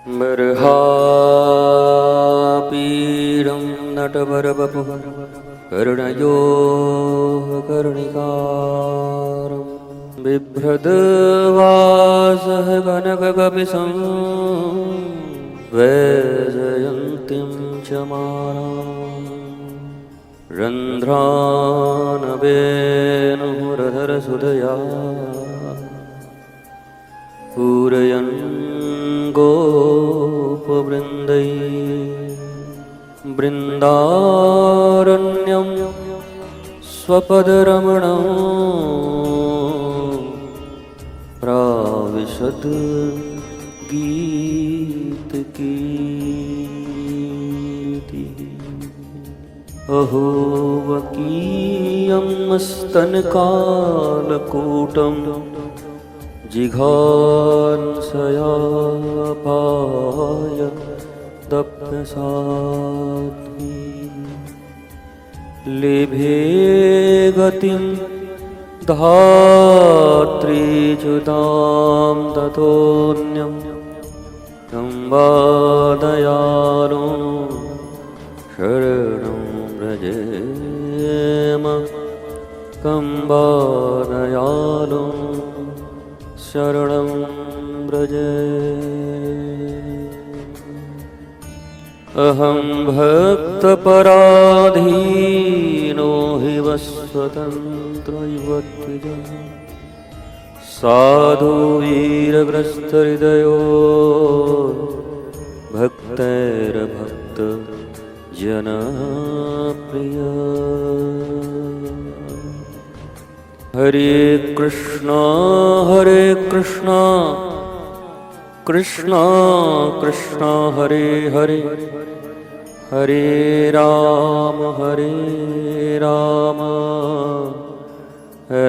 बर्हापीडं नटवरवपुः कर्णयोः कर्णिकारं बिभ्रद्वासः कनककपिशं वैजयन्तीं च मालाम् रन्ध्रानवेणुरधरसुधया पूरयन् गोपवृन्दैः बृन्दारण्यं स्वपदरमणं प्राविशत् गीतकीर्तिः। अहो वकीयं स्तनकालकूटं जिघांसयापाय दप्यसाध्वी लेभे गतिं धात्रीच्युतां ततोऽन्यं तं वा दयालो शरणं व्रजेम कं वा दयालो शरणं व्रजे। अहं भक्तपराधीनो हि वस्वतन्त्रयुवत्विजः साधु वीरग्रस्तहृदयो भक्तैर्भक्त जनप्रिय। हरे कृष्णा कृष्णा कृष्णा हरे हरे हरे राम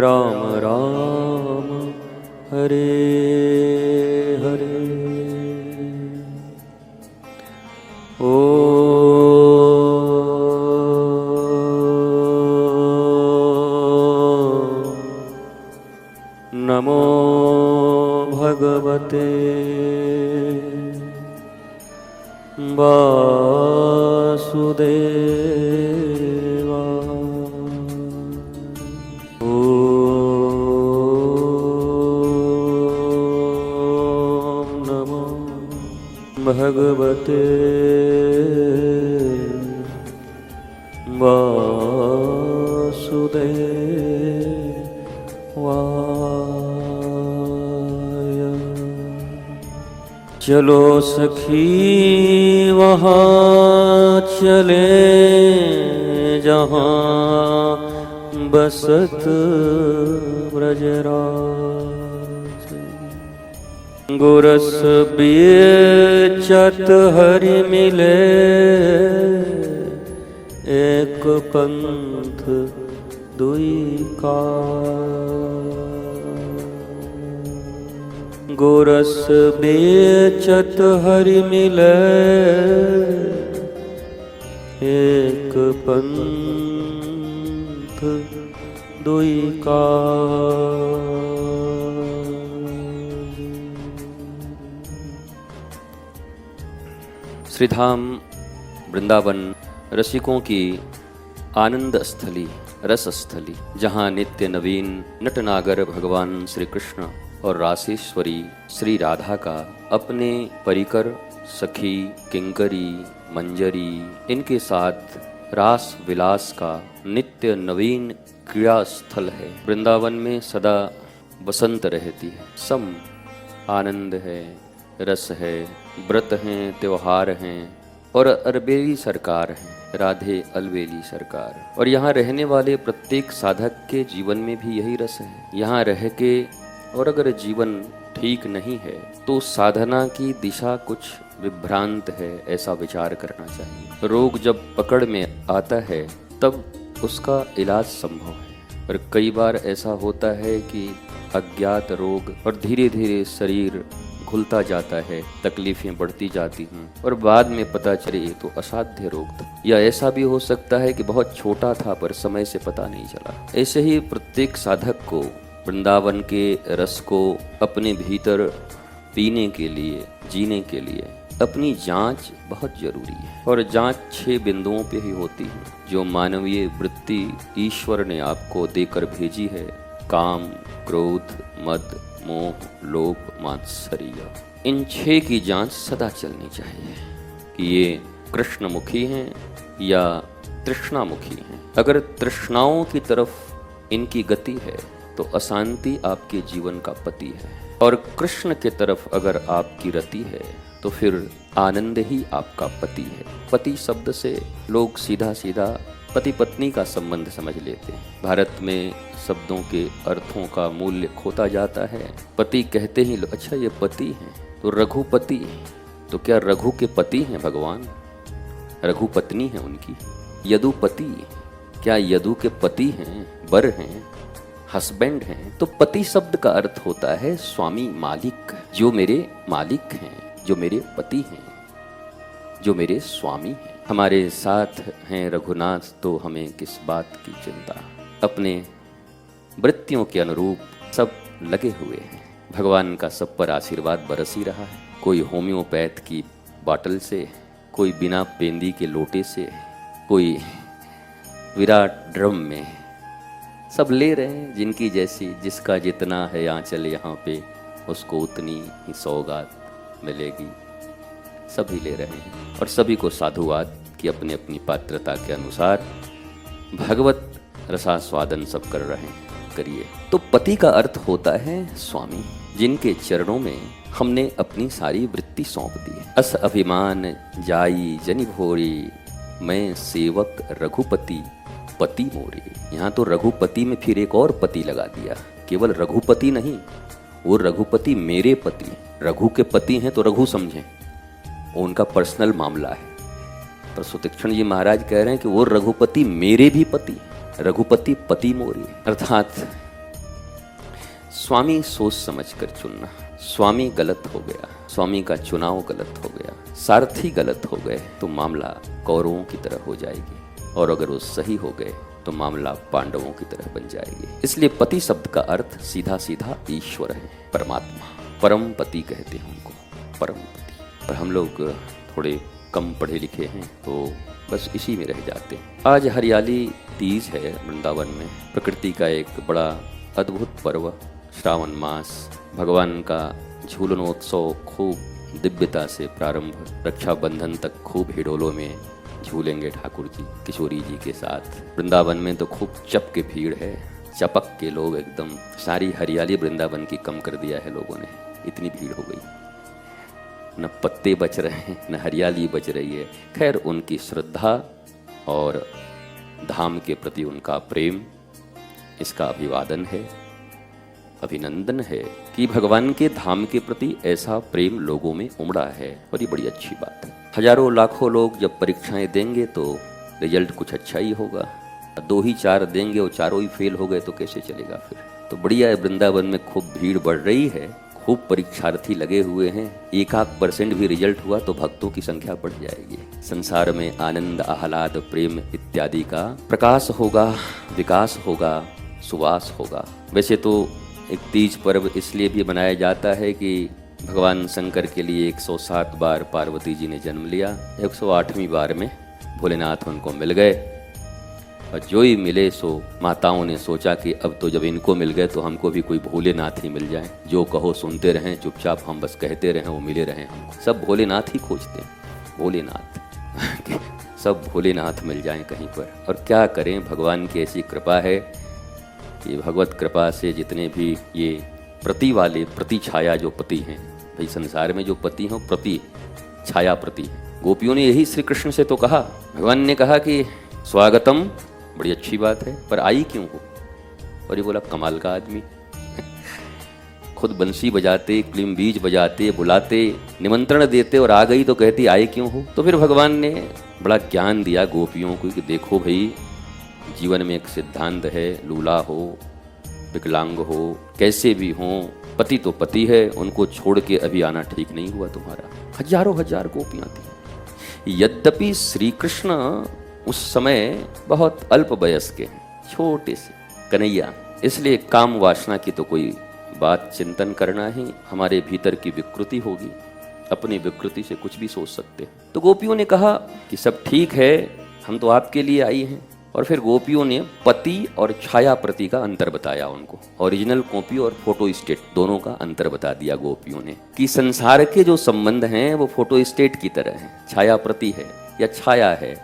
राम राम हरे हरे। ओ नमो भगवते वासुदेवाय। ॐ नमो भगवते वासुदेवाय। चलो सखी वहाँ चले जहाँ बसत ब्रजराज गुरस बेचत हरि मिले एक पंथ दुई काज। गोरस बेचत हरि मिले एक पंथ दुई काज। श्रीधाम वृंदावन रसिकों की आनंद स्थली, रस स्थली, जहाँ नित्य नवीन नटनागर भगवान श्री कृष्ण और रासेश्वरी श्री राधा का अपने परिकर सखी किंकरी मंजरी इनके साथ रास विलास का नित्य नवीन क्रीड़ा स्थल है। वृंदावन में सदा बसंत रहती है, सम आनंद है, रस है, व्रत हैं, त्योहार हैं और अलबेली सरकार है, राधे अलबेली सरकार। और यहाँ रहने वाले प्रत्येक साधक के जीवन में भी यही रस है। यहाँ रह के और अगर जीवन ठीक नहीं है तो साधना की दिशा कुछ विभ्रांत है, ऐसा विचार करना चाहिए। रोग जब पकड़ में आता है तब उसका इलाज संभव है, पर कई बार ऐसा होता है कि अज्ञात रोग और धीरे धीरे शरीर घुलता जाता है, तकलीफें बढ़ती जाती हैं और बाद में पता चले ये तो असाध्य रोग था। या ऐसा भी हो सकता है कि बहुत छोटा था पर समय से पता नहीं चला। ऐसे ही प्रत्येक साधक को वृंदावन के रस को अपने भीतर पीने के लिए, जीने के लिए अपनी जांच बहुत जरूरी है और जांच 6 बिंदुओं पे ही होती है। जो मानवीय वृत्ति ईश्वर ने आपको देकर भेजी है, काम, क्रोध, मद, मोह, लोभ, मात्सर्य, इन 6 की जांच सदा चलनी चाहिए कि ये कृष्णमुखी हैं या तृष्णामुखी हैं। अगर तृष्णाओं की तरफ इनकी गति है तो अशांति आपके जीवन का पति है, और कृष्ण के तरफ अगर आपकी रति है तो फिर आनंद ही आपका पति है। पति शब्द से लोग सीधा सीधा पति पत्नी का संबंध समझ लेते हैं। भारत में शब्दों के अर्थों का मूल्य खोता जाता है। पति कहते ही अच्छा ये पति हैं, तो रघुपति, तो क्या रघु के पति हैं भगवान? रघु पत्नी है उनकी। यदुपति, क्या यदु के पति हैं, वर हैं, हस्बैंड हैं? तो पति शब्द का अर्थ होता है स्वामी, मालिक। जो मेरे मालिक हैं, जो मेरे पति हैं, जो मेरे स्वामी हैं। हमारे साथ हैं रघुनाथ, तो हमें किस बात की चिंता। अपने वृत्तियों के अनुरूप सब लगे हुए हैं। भगवान का सब पर आशीर्वाद बरस ही रहा है। कोई होम्योपैथ की बॉटल से, कोई बिना पेंदी के लोटे से, कोई विराट ड्रम में, सब ले रहे हैं। जिनकी जैसी, जिसका जितना है आंचल यहाँ पे, उसको उतनी ही सौगात मिलेगी। सभी ले रहे हैं और सभी को साधुवाद की अपनी अपनी पात्रता के अनुसार भगवत रसास्वादन सब कर रहे हैं। करिए। तो पति का अर्थ होता है स्वामी, जिनके चरणों में हमने अपनी सारी वृत्ति सौंप दी है। अस अभिमान जाई जनि भोरी, मैं सेवक रघुपति पति मोरे। यहाँ तो रघुपति में फिर एक और पति लगा दिया। केवल रघुपति नहीं, वो रघुपति मेरे पति। रघु के पति हैं तो रघु समझें, उनका पर्सनल मामला है। पर सुतीक्षण जी महाराज कह रहे हैं कि वो रघुपति मेरे भी पति, रघुपति पति मोरे। अर्थात स्वामी सोच समझ कर चुनना। स्वामी गलत हो गया, स्वामी का चुनाव गलत हो गया, सारथी गलत हो गए तो मामला कौरवों की तरह हो जाएगी, और अगर वो सही हो गए तो मामला पांडवों की तरह बन जाएगी। इसलिए पति शब्द का अर्थ सीधा सीधा ईश्वर है, परमात्मा, परम पति कहते हैं उनको, परम पति। पर हम लोग थोड़े कम पढ़े लिखे हैं तो बस इसी में रह जाते हैं। आज हरियाली तीज है वृंदावन में। प्रकृति का एक बड़ा अद्भुत पर्व, श्रावण मास, भगवान का झूलनोत्सव खूब दिव्यता से प्रारंभ, रक्षाबंधन तक खूब हिडोलों में झूलेंगे ठाकुर जी किशोरी जी के साथ। वृंदावन में तो खूब चप के भीड़ है, चपक के लोग एकदम, सारी हरियाली वृंदावन की कम कर दिया है लोगों ने, इतनी भीड़ हो गई। न पत्ते बच रहे हैं, न हरियाली बच रही है। खैर, उनकी श्रद्धा और धाम के प्रति उनका प्रेम, इसका अभिवादन है, अभिनंदन है कि भगवान के धाम के प्रति ऐसा प्रेम लोगों में उमड़ा है, और ये बड़ी अच्छी बात है। हजारों लाखों लोग जब परीक्षाएं देंगे तो रिजल्ट कुछ अच्छा ही होगा। 2 ही 4 देंगे और चारों ही फेल हो गए तो कैसे चलेगा फिर। तो बढ़िया है, वृंदावन में खूब भीड़ बढ़ रही है, खूब परीक्षार्थी लगे हुए हैं। 1% भी रिजल्ट हुआ तो भक्तों की संख्या बढ़ जाएगी। संसार में आनंद, आह्लाद, प्रेम इत्यादि का प्रकाश होगा, विकास होगा, सुवास होगा। वैसे तो एक तीज पर्व इसलिए भी मनाया जाता है कि भगवान शंकर के लिए 107 बार पार्वती जी ने जन्म लिया, 108वीं बार में भोलेनाथ उनको मिल गए, और जो ही मिले सो माताओं ने सोचा कि अब तो जब इनको मिल गए तो हमको भी कोई भोलेनाथ ही मिल जाए, जो कहो सुनते रहें, चुपचाप हम बस कहते रहें, वो मिले रहें हमको। सब भोलेनाथ ही खोजते हैं, भोलेनाथ सब भोलेनाथ मिल जाएं कहीं पर। और क्या करें, भगवान की ऐसी कृपा है कि भगवत कृपा से जितने भी ये प्रति वाले, प्रति छाया जो पति हैं, भाई संसार में जो पति हैं प्रति छाया प्रति हैं। गोपियों ने यही श्री कृष्ण से तो कहा, भगवान ने कहा कि स्वागतम, बड़ी अच्छी बात है, पर आई क्यों हो? और ये बोला कमाल का आदमी खुद बंसी बजाते, क्लीम बीज बजाते, बुलाते, निमंत्रण देते, और आ गई तो कहती आई क्यों हो? तो फिर भगवान ने बड़ा ज्ञान दिया गोपियों को कि देखो भाई, जीवन में एक सिद्धांत है, लूला हो, विकलांग हो, कैसे भी हो, पति तो पति है, उनको छोड़ के अभी आना ठीक नहीं हुआ तुम्हारा। हजारों हजार गोपियां थी। यद्यपि श्री कृष्ण उस समय बहुत अल्प वयस्क हैं, छोटे से कन्हैया, इसलिए काम वासना की तो कोई बात चिंतन करना ही हमारे भीतर की विकृति होगी, अपनी विकृति से कुछ भी सोच सकते हैं। तो गोपियों ने कहा कि सब ठीक है, हम तो आपके लिए आई हैं। और फिर गोपियों ने पति और छाया प्रति का अंतर बताया उनको। ओरिजिनल कॉपी और फोटो स्टेट दोनों का अंतर बता दिया गोपियों ने कि संसार के जो संबंध हैं वो फोटो स्टेट की तरह हैं। छाया प्रति है या छाया है,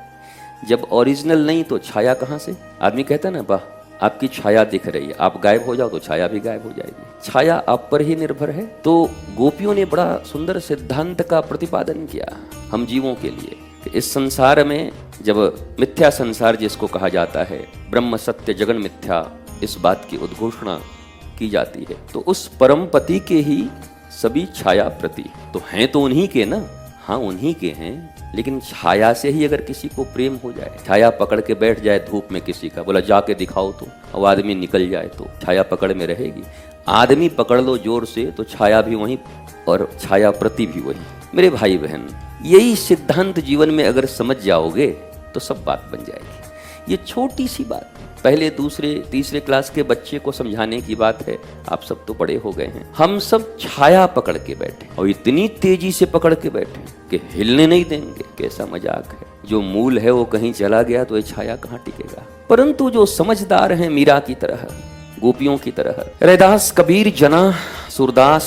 जब ओरिजिनल नहीं तो छाया कहाँ से? आदमी कहता है ना, वाह आपकी छाया दिख रही है, आप गायब हो जाओ तो छाया भी गायब हो जाएगी। छाया आप पर ही निर्भर है। तो गोपियों ने बड़ा सुंदर सिद्धांत का प्रतिपादन किया हम जीवों के लिए कि इस संसार में जब मिथ्या संसार जिसको कहा जाता है, ब्रह्म सत्य जगन मिथ्या, इस बात की उद्घोषणा की जाती है, तो उस परम पति के ही सभी छाया प्रति तो हैं, तो उन्हीं के ना, हाँ उन्हीं के हैं। लेकिन छाया से ही अगर किसी को प्रेम हो जाए, छाया पकड़ के बैठ जाए धूप में किसी का, बोला जाके दिखाओ तो, और आदमी निकल जाए तो छाया पकड़ में रहेगी। आदमी पकड़ लो जोर से तो छाया भी वहीं और छाया प्रति भी वही। मेरे भाई बहन, यही सिद्धांत जीवन में अगर समझ जाओगे तो सब बात बन जाएगी। ये छोटी सी बात पहले दूसरे तीसरे क्लास के बच्चे को समझाने की बात है। आप सब तो बड़े हो गए हैं। हम सब छाया पकड़ के बैठे और इतनी तेजी से पकड़ के बैठे कि हिलने नहीं देंगे। कैसा मजाक है। जो मूल है वो कहीं चला गया तो ये छाया कहाँ टिकेगा। परंतु जो समझदार हैं, मीरा की तरह, गोपियों की तरह, रैदास, कबीर, जना, सूरदास,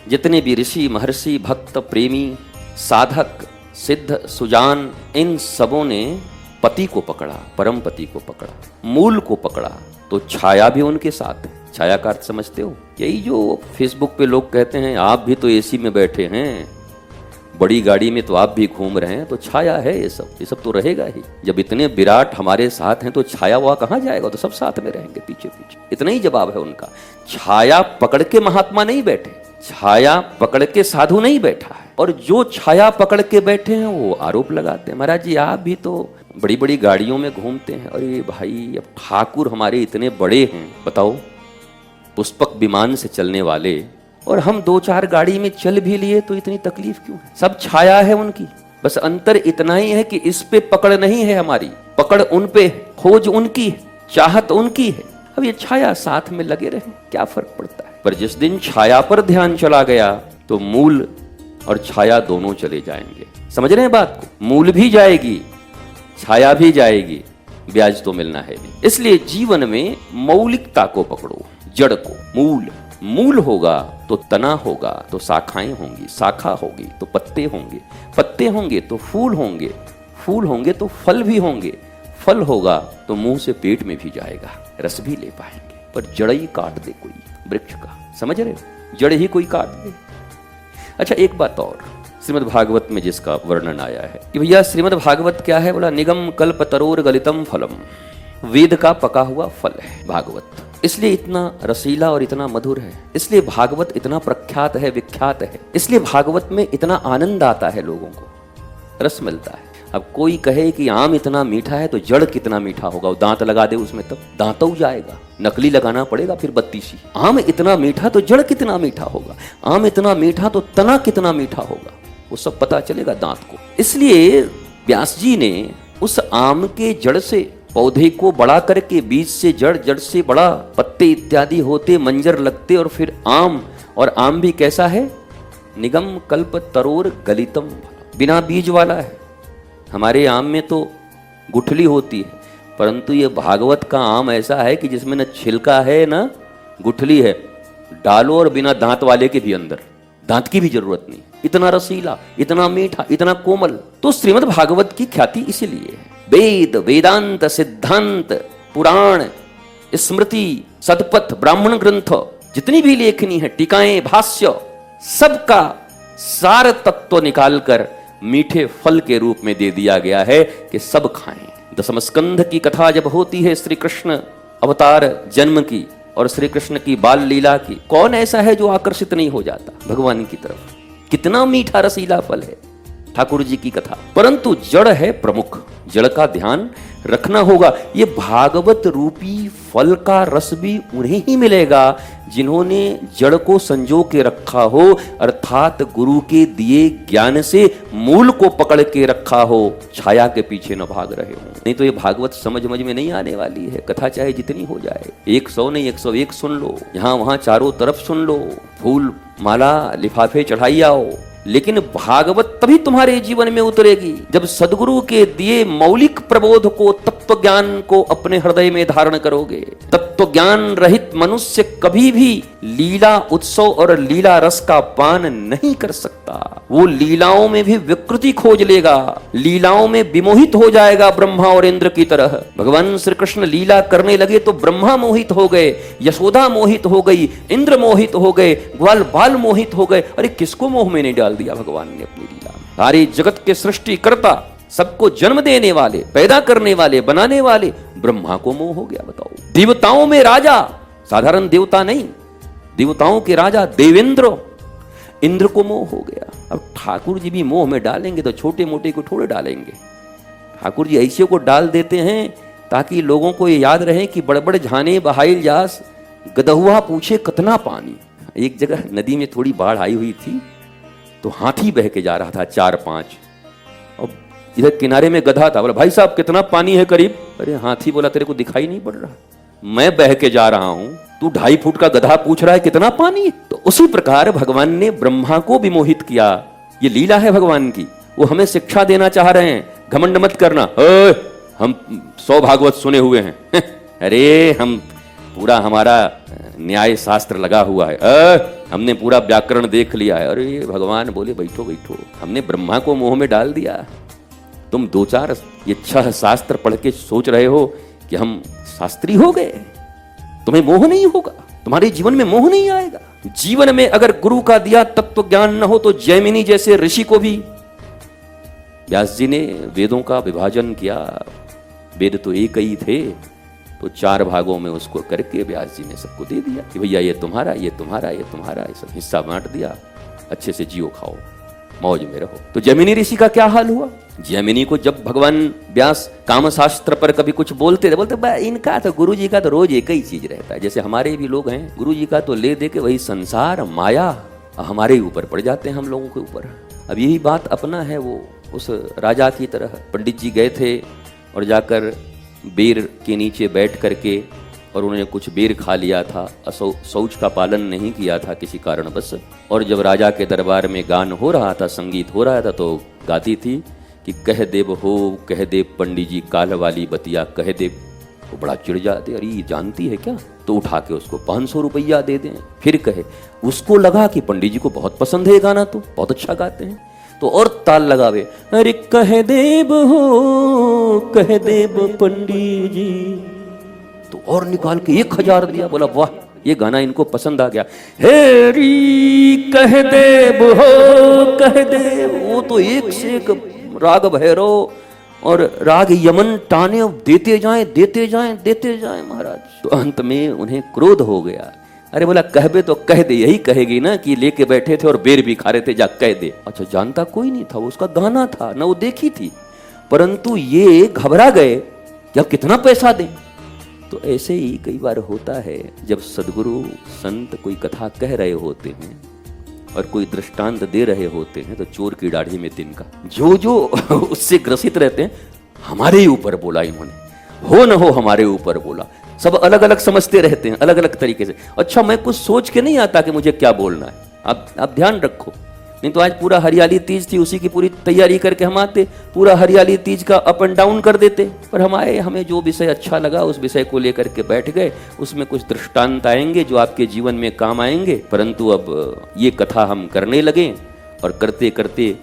जितने भी ऋषि, महर्षि, भक्त, प्रेमी, साधक, सिद्ध, सुजान, इन सबों ने पति को पकड़ा, परम पति को पकड़ा, मूल को पकड़ा, तो छाया भी उनके साथ है। छाया का अर्थ समझते हो? यही जो फेसबुक पे लोग कहते हैं आप भी तो एसी में बैठे हैं, बड़ी गाड़ी में तो आप भी घूम रहे हैं, तो छाया है ये सब तो रहेगा ही। जब इतने विराट हमारे साथ हैं तो छाया हुआ कहाँ जाएगा? तो सब साथ में रहेंगे पीछे पीछे। इतना ही जवाब है उनका। छाया पकड़ के महात्मा नहीं बैठे, छाया पकड़ के साधु नहीं बैठा है। और जो छाया पकड़ के बैठे हैं वो आरोप लगाते हैं, महाराज जी आप भी तो बड़ी बड़ी गाड़ियों में घूमते हैं। अरे भाई, अब ठाकुर हमारे इतने बड़े हैं, बताओ, पुष्पक विमान से चलने वाले, और हम 2-4 गाड़ी में चल भी लिए तो इतनी तकलीफ क्यों है? सब छाया है उनकी। बस अंतर इतना ही है कि इस पे पकड़ नहीं है हमारी, पकड़ उन पे, खोज उनकी है, चाहत उनकी है। अब ये छाया साथ में लगे रहे, क्या फर्क पड़ता है? पर जिस दिन छाया पर ध्यान चला गया तो मूल और छाया दोनों चले जाएंगे। समझ रहे हैं बात को? मूल भी जाएगी, छाया भी जाएगी, ब्याज तो मिलना है नहीं। इसलिए जीवन में मौलिकता को पकड़ो, जड़ को। मूल होगा तो तना होगा तो शाखाएं होंगी, शाखा होगी तो पत्ते होंगे, पत्ते होंगे तो फूल होंगे, फूल होंगे तो फल भी होंगे, फल होगा तो मुंह से पेट में भी जाएगा, रस भी ले पाएंगे। पर जड़ ही काट दे कोई वृक्ष का, समझ रहे हो? जड़ ही कोई काट दे। अच्छा, एक बात और, श्रीमद् भागवत में जिसका वर्णन आया है कि भैया श्रीमद् भागवत क्या है? बोला निगम कल्प तरोर गलितम फलम, वेद का पका हुआ फल है भागवत। इसलिए इतना रसीला और इतना मधुर है, इसलिए भागवत इतना प्रख्यात है, विख्यात है, इसलिए भागवत में इतना आनंद आता है, लोगों को रस मिलता है। अब कोई कहे कि आम इतना मीठा है तो जड़ कितना मीठा होगा, दांत लगा दे उसमें तब दांत हो जाएगा, नकली लगाना पड़ेगा फिर 32। आम इतना मीठा तो जड़ कितना मीठा होगा, आम इतना मीठा तो तना कितना मीठा होगा, वो सब पता चलेगा दांत को। इसलिए व्यास जी ने उस आम के जड़ से पौधे को बड़ा करके, बीज से जड़, जड़ से बड़ा, पत्ते इत्यादि होते, मंजर लगते, और फिर आम, और आम भी कैसा है? निगम कल्प तरोर गलितम, बिना बीज वाला है। हमारे आम में तो गुठली होती है, परंतु ये भागवत का आम ऐसा है कि जिसमें न छिलका है न गुठली है, डालो और बिना दांत वाले के भी अंदर, दांत की भी जरूरत नहीं। इतना रसीला, इतना मीठा, इतना कोमल। तो श्रीमद् भागवत की ख्याति इसीलिए है। वेद, वेदांत, सिद्धांत, पुराण, स्मृति, सतपथ, ब्राह्मण ग्रंथ, जितनी भी लेखनी है, टीकाएं, भाष्य, सबका सार तत्व निकालकर मीठे फल के रूप में दे दिया गया है कि सब खाएं। दशम स्कंध की कथा जब होती है श्री कृष्ण अवतार जन्म की और श्री कृष्ण की बाल लीला की, कौन ऐसा है जो आकर्षित नहीं हो जाता भगवान की तरफ? कितना मीठा रसीला फल है ठाकुर जी की कथा। परंतु जड़ है प्रमुख, जड़ का ध्यान रखना होगा। ये भागवत रूपी फल का रस भी उन्हें ही मिलेगा जिन्होंने जड़ को संजो के रखा हो, अर्थात गुरु के दिए ज्ञान से मूल को पकड़ के रखा हो, छाया के पीछे न भाग रहे हो। नहीं तो ये भागवत समझ में नहीं आने वाली है। कथा चाहे जितनी हो जाए, 100 नहीं 101 सुन लो, यहाँ वहां चारों तरफ सुन लो, फूल माला लिफाफे चढ़ाई आओ, लेकिन भागवत तभी तुम्हारे जीवन में उतरेगी जब सदगुरु के दिए मौलिक प्रबोध को, तत्व ज्ञान को अपने हृदय में धारण करोगे। तत्व ज्ञान रहित मनुष्य कभी भी लीला उत्सव और लीला रस का पान नहीं कर सकता। वो लीलाओं में भी विकृति खोज लेगा, लीलाओं में विमोहित हो जाएगा ब्रह्मा और इंद्र की तरह। भगवान श्री कृष्ण लीला करने लगे तो ब्रह्मा मोहित हो गए, यशोदा मोहित हो गई, इंद्र मोहित हो गए, ग्वाल बाल मोहित हो गए। अरे किसको मोह में नहीं डाल दिया भगवान ने अपनी लीला में। सारी जगत के सृष्टिकर्ता, सबको जन्म देने वाले, पैदा करने वाले, बनाने वाले ब्रह्मा को मोह हो गया। बताओ, देवताओं में राजा, साधारण देवता नहीं, देवताओं के राजा देवेंद्र, इंद्र को मोह हो गया। अब ठाकुर जी भी मोह में डालेंगे तो छोटे मोटे को थोड़े डालेंगे। ठाकुर जी ऐसे को डाल देते हैं ताकि लोगों को ये याद रहे कि बड़बड़ झाने बहाइल जास, गदहुआ पूछे कितना पानी। एक जगह नदी में थोड़ी बाढ़ आई हुई थी तो हाथी बह के जा रहा था 4-5, और इधर किनारे में गधा था। बोला भाई साहब कितना पानी है करीब? अरे हाथी बोला तेरे को दिखाई नहीं पड़ रहा, मैं बह के जा रहा हूं, तू 2.5 फुट का गधा पूछ रहा है कितना पानी है। तो उसी प्रकार भगवान ने ब्रह्मा को भी मोहित किया। ये लीला है भगवान की, वो हमें शिक्षा देना चाह रहे हैं। घमंड मत करना, हम 100 भागवत सुने हुए हैं अरे हम पूरा, हमारा न्याय शास्त्र लगा हुआ है, हमने पूरा व्याकरण देख लिया है। अरे भगवान बोले बैठो बैठो, हमने ब्रह्मा को मोह में डाल दिया। तुम 2-4 ये 6 शास्त्र पढ़ के सोच रहे हो कि हम शास्त्री हो गए, तुम्हें मोह नहीं होगा, तुम्हारे जीवन में मोह नहीं आएगा। जीवन में अगर गुरु का दिया तत्व ज्ञान न हो तो जैमिनी जैसे ऋषि को भी व्यास जी ने वेदों का विभाजन किया। वेद तो एक ही थे, तो 4 भागों में उसको करके व्यास जी ने सबको दे दिया कि भैया ये तुम्हारा, ये तुम्हारा, ये तुम्हारा, ये सब हिस्सा बांट दिया, अच्छे से जियो खाओ, मौज में रहो। तो जैमिनी ऋषि का क्या हाल हुआ? जैमिनी को जब भगवान व्यास काम शास्त्र पर कभी कुछ बोलते थे, बोलते इनका तो गुरु जी का तो रोज एक ही चीज रहता है। जैसे हमारे भी लोग हैं, गुरु जी का तो ले दे के वही संसार माया हमारे ऊपर पड़ जाते हैं, हम लोगों के ऊपर। अब यही बात अपना है, वो उस राजा की तरह पंडित जी गए थे और जाकर बेर के नीचे बैठ करके, और उन्होंने कुछ बेर खा लिया था, शौच का पालन नहीं किया था किसी कारणवश। और जब राजा के दरबार में गान हो रहा था, संगीत हो रहा था, तो गाती थी कि कह देव हो, कह देव पंडित जी काल वाली बतिया कह देव। वो बड़ा चिढ़ जाते, अरे ये जानती है क्या? तो उठा के उसको 500 रुपया दे दें, फिर कहे। उसको लगा कि पंडित जी को बहुत पसंद है गाना, तो बहुत अच्छा गाते हैं, तो और ताल लगावे, अरे कह देव हो, कह देव पंडित जी, तो और निकाल के 1000 दिया। बोला वाह, ये गाना इनको पसंद आ गया। हेरी कह देव हो, कह देव। वो तो एक से एक राग भैरव और राग यमन टाने देते जाएं, देते जाएं, देते जाएं महाराज। तो अंत में उन्हें क्रोध हो गया। अरे बोला कहबे तो कह दे, यही कहेगी ना कि लेके बैठे थे और बेर भी खा रहे थे, जा कह दे। अच्छा, जानता कोई नहीं था, वो उसका गाना था ना, वो देखी थी, परंतु ये घबरा गए कि अब कितना पैसा दें। तो ऐसे ही कई बार होता है, जब सदगुरु संत कोई कथा कह रहे होते हैं और कोई दृष्टांत दे रहे होते हैं, तो चोर की दाढ़ी में तिनका, जो जो उससे ग्रसित रहते हैं, हमारे ही ऊपर बोला इन्होंने, हो न हो हमारे ऊपर बोला। सब अलग अलग समझते रहते हैं, अलग अलग तरीके से। अच्छा, मैं कुछ सोच के नहीं आता कि मुझे क्या बोलना है, आप ध्यान रखो। नहीं तो आज पूरा हरियाली तीज थी, उसी की पूरी तैयारी करके हम आते, पूरा हरियाली तीज का अप एंड डाउन कर देते। पर हम आए, हमें जो विषय अच्छा लगा उस विषय को लेकर के बैठ गए। उसमें कुछ दृष्टांत आएंगे जो आपके जीवन में काम आएंगे, परंतु अब ये कथा हम करने लगे और करते करते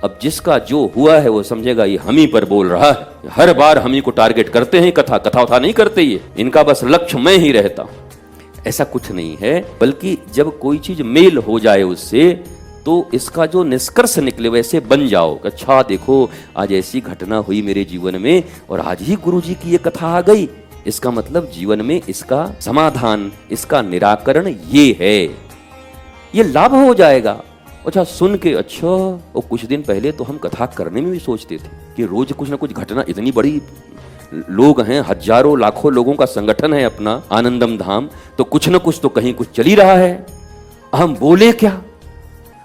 अब जिसका जो हुआ है वो समझेगा ये हम ही पर बोल रहा है। हर बार हम ही को टारगेट करते हैं, कथा उठा नहीं करते, ये इनका बस लक्ष्य मैं ही रहता हूं। ऐसा कुछ नहीं है, बल्कि जब कोई चीज मेल हो जाए उससे, तो इसका जो निष्कर्ष निकले वैसे बन जाओ। अच्छा देखो, आज ऐसी घटना हुई मेरे जीवन में और आज ही गुरुजी की ये कथा आ गई, इसका मतलब जीवन में इसका समाधान, इसका निराकरण ये है, ये लाभ हो जाएगा। अच्छा, सुन के अच्छा, और कुछ दिन पहले तो हम कथा करने में भी सोचते थे कि रोज कुछ ना कुछ घटना, इतनी बड़ी लोग हैं, हजारों लाखों लोगों का संगठन है अपना आनंदम धाम, तो कुछ न कुछ तो कहीं कुछ चल ही रहा है। हम बोले क्या,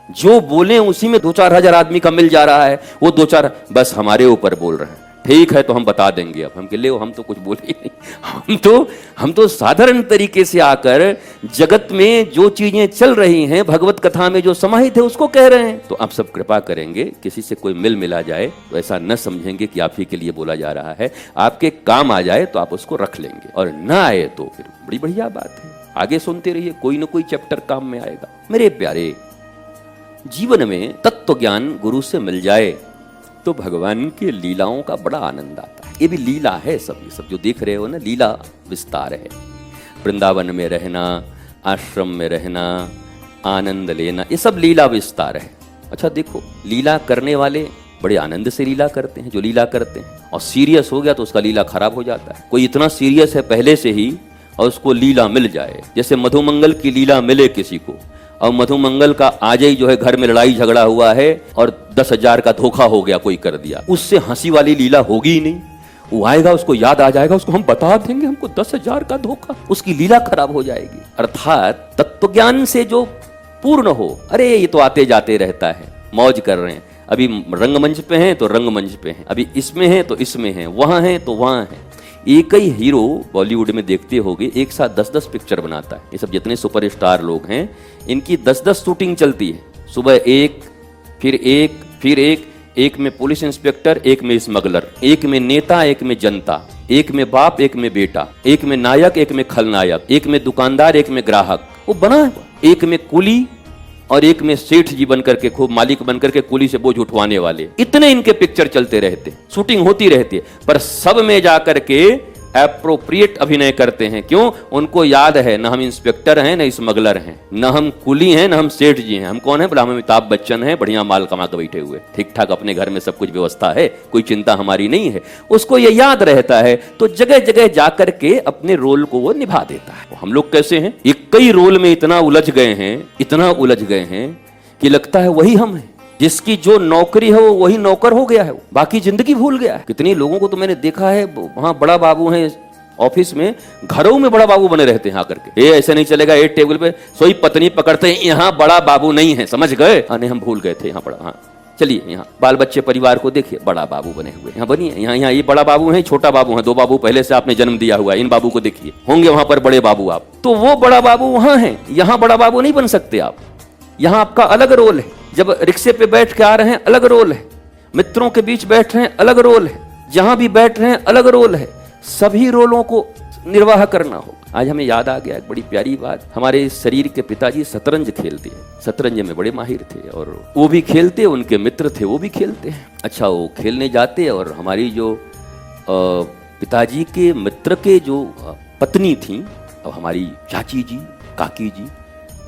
जो बोले उसी में 2-4 हजार आदमी का मिल जा रहा है, वो 2-4 बस हमारे ऊपर बोल रहे हैं। ठीक है तो हम बता देंगे। अब हम कह ले हम तो कुछ बोले ही नहीं, हम तो साधारण तरीके से आकर जगत में जो चीजें चल रही हैं, भगवत कथा में जो समाहित है उसको कह रहे हैं। तो आप सब कृपा करेंगे, किसी से कोई मिल मिला जाए तो ऐसा न समझेंगे कि आप ही के लिए बोला जा रहा है। आपके काम आ जाए तो आप उसको रख लेंगे, और ना आए तो फिर बड़ी बढ़िया बात है, आगे सुनते रहिए, कोई ना कोई चैप्टर काम में आएगा। मेरे प्यारे, जीवन में तत्व ज्ञान गुरु से मिल जाए तो भगवान की लीलाओं का बड़ा आनंद आता है। ये भी लीला है, सब ये सब जो देख रहे हो ना, लीला विस्तार है। वृंदावन में रहना, आश्रम में रहना, आनंद लेना, ये सब लीला विस्तार है। अच्छा देखो, लीला करने वाले बड़े आनंद से लीला करते हैं, जो लीला करते हैं, और सीरियस हो गया तो उसका लीला खराब हो जाता है। कोई इतना सीरियस है पहले से ही और उसको लीला मिल जाए, जैसे मधुमंगल की लीला मिले किसी को, और मधुमंगल का आज ही जो है घर में लड़ाई झगड़ा हुआ है और 10,000 का धोखा हो गया, कोई कर दिया, उससे हंसी वाली लीला होगी ही नहीं। वो आएगा, उसको याद आ जाएगा, उसको हम बता देंगे हमको 10,000 का धोखा, उसकी लीला खराब हो जाएगी। अर्थात तत्वज्ञान से जो पूर्ण हो, अरे ये तो आते जाते रहता है, मौज कर रहे हैं, अभी रंगमंच पे हैं तो रंगमंच पे हैं, अभी इसमें हैं तो इसमें हैं, वहां हैं तो वहां हैं। एक ही हीरो बॉलीवुड में देखते होगे एक साथ 10-10 पिक्चर बनाता है। ये सब जितने सुपरस्टार लोग हैं, इनकी 10-10 शूटिंग चलती है, सुबह एक, फिर एक, फिर एक में पुलिस इंस्पेक्टर, एक में स्मगलर, एक में नेता, एक में जनता, एक में बाप, एक में बेटा, एक में नायक, एक में खलनायक, एक में दुकानदार, एक में ग्राहक, वो बना है, एक में कुली और एक में सेठ जी बन करके, खूब मालिक बन करके कुली से बोझ उठवाने वाले। इतने इनके पिक्चर चलते रहते, शूटिंग होती रहती है, पर सब में जाकर के एप्रोप्रिएट अभिनय करते हैं। क्यों? उनको याद है न हम इंस्पेक्टर हैं, न स्मगलर हैं, न हम कुली हैं, न हम सेठ जी हैं। हम कौन है? बोला हम अमिताभ बच्चन हैं, बढ़िया माल कमा के बैठे हुए, ठीक ठाक अपने घर में सब कुछ व्यवस्था है, कोई चिंता हमारी नहीं है। उसको ये याद रहता है, तो जगह जगह जाकर के अपने रोल को वो निभा देता है। हम लोग कैसे हैं, एक कई रोल में इतना उलझ गए हैं, इतना उलझ गए हैं कि लगता है वही हम हैं। जिसकी जो नौकरी है वो वही नौकर हो गया है, बाकी जिंदगी भूल गया है। कितने लोगों को तो मैंने देखा है, वहां बड़ा बाबू हैं ऑफिस में, घरों में बड़ा बाबू बने रहते हैं आकर के। ये ऐसे नहीं चलेगा, एक टेबल पे सोई पत्नी पकड़ते हैं, यहाँ बड़ा बाबू नहीं है, समझ गए? नहीं हम भूल गए थे, यहाँ बड़ा, हाँ चलिए, यहाँ बाल बच्चे परिवार को देखिए, बड़ा बाबू बने हुए, यहाँ बनिए, यहाँ ये बड़ा बाबू है, छोटा बाबू है, 2 बाबू पहले से आपने जन्म दिया हुआ है, इन बाबू को देखिए, होंगे वहां पर बड़े बाबू आप। तो वो बड़ा बाबू वहां है, यहाँ बड़ा बाबू नहीं बन सकते आप। यहाँ आपका अलग रोल है, जब रिक्शे पे बैठ के आ रहे हैं अलग रोल है, मित्रों के बीच बैठ रहे हैं अलग रोल है, जहां भी बैठ रहे हैं अलग रोल है, सभी रोलों को निर्वाह करना हो। आज हमें याद आ गया एक बड़ी प्यारी बात, हमारे शरीर के पिताजी शतरंज खेलते हैं, शतरंज में बड़े माहिर थे, और वो भी खेलते, उनके मित्र थे वो भी खेलते हैं। अच्छा, वो खेलने जाते और हमारी जो पिताजी के मित्र के जो पत्नी थी, अब हमारी चाची जी, काकी जी,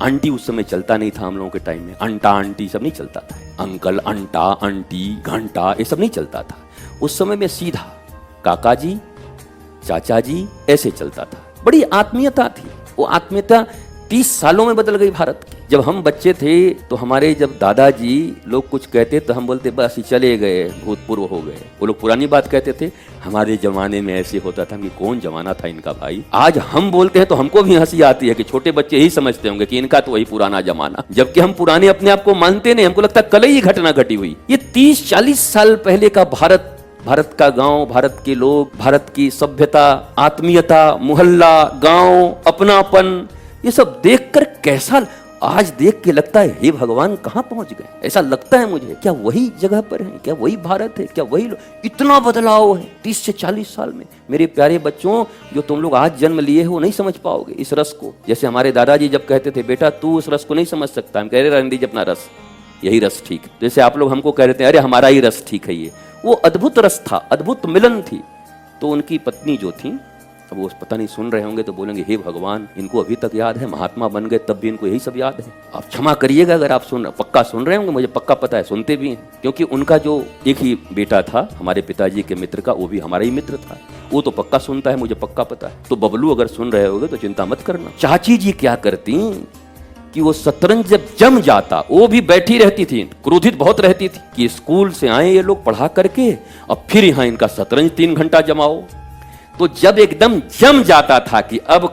आंटी उस समय चलता नहीं था हम लोगों के टाइम में, अंटा आंटी सब नहीं चलता था, अंकल, अंटा, आंटी, घंटा, ये सब नहीं चलता था उस समय में। सीधा काका जी, चाचा जी, ऐसे चलता था। बड़ी आत्मीयता थी, वो आत्मीयता 30 सालों में बदल गई भारत की। जब हम बच्चे थे तो हमारे जब दादाजी लोग कुछ कहते तो हम बोलते बस चले गए, भूतपूर्व हो गए। वो लोग पुरानी बात कहते थे, हमारे जमाने में ऐसे होता था। कि कौन जमाना था इनका भाई? आज हम बोलते हैं तो हमको भी हंसी आती है कि छोटे बच्चे ही समझते होंगे कि इनका तो वही पुराना जमाना, जबकि हम पुराने अपने आप को मानते नहीं। हमको लगता है कल ही घटना घटी हुई। ये 30-40 साल पहले का भारत, भारत का गांव, भारत के लोग, भारत की सभ्यता, आत्मीयता, मोहल्ला, गांव, अपनापन, ये सब देखकर कैसा आज देख के लगता है हे भगवान कहां पहुंच गए, ऐसा लगता है मुझे। क्या वही जगह पर है? क्या वही भारत है? क्या वही इतना बदलाव है 30 से 40 साल में? मेरे प्यारे बच्चों, जो तुम लोग आज जन्म लिए हो नहीं समझ पाओगे इस रस को। जैसे हमारे दादाजी जब कहते थे बेटा तू उस रस को नहीं समझ सकता, हम कह रहे रहने दीजिए अपना रस, यही रस ठीक। जैसे आप लोग हमको कह रहे थे अरे हमारा ही रस ठीक है, ये वो अद्भुत रस था, अद्भुत मिलन थी। तो उनकी पत्नी जो थी, अब वो पता नहीं सुन रहे होंगे तो बोलेंगे हे भगवान इनको अभी तक याद है, महात्मा बन गए तब भी इनको यही सब याद है। आप क्षमा करिएगा अगर आप पक्का सुन रहे होंगे, मुझे पक्का पता है सुनते भी हैं, क्योंकि उनका जो एक ही बेटा था हमारे पिताजी के मित्र का, वो भी हमारा ही मित्र था, वो तो पक्का सुनता है, मुझे पक्का पता है। तो बबलू अगर सुन रहे होगे तो चिंता मत करना। चाची जी क्या करती कि वो शतरंज जब जम जाता, वो भी बैठी रहती थी, क्रोधित बहुत रहती थी कि स्कूल से आए ये लोग पढ़ा करके और फिर यहाँ इनका शतरंज 3 घंटा जमाओ। तो जब एकदम जम जाता था कि अब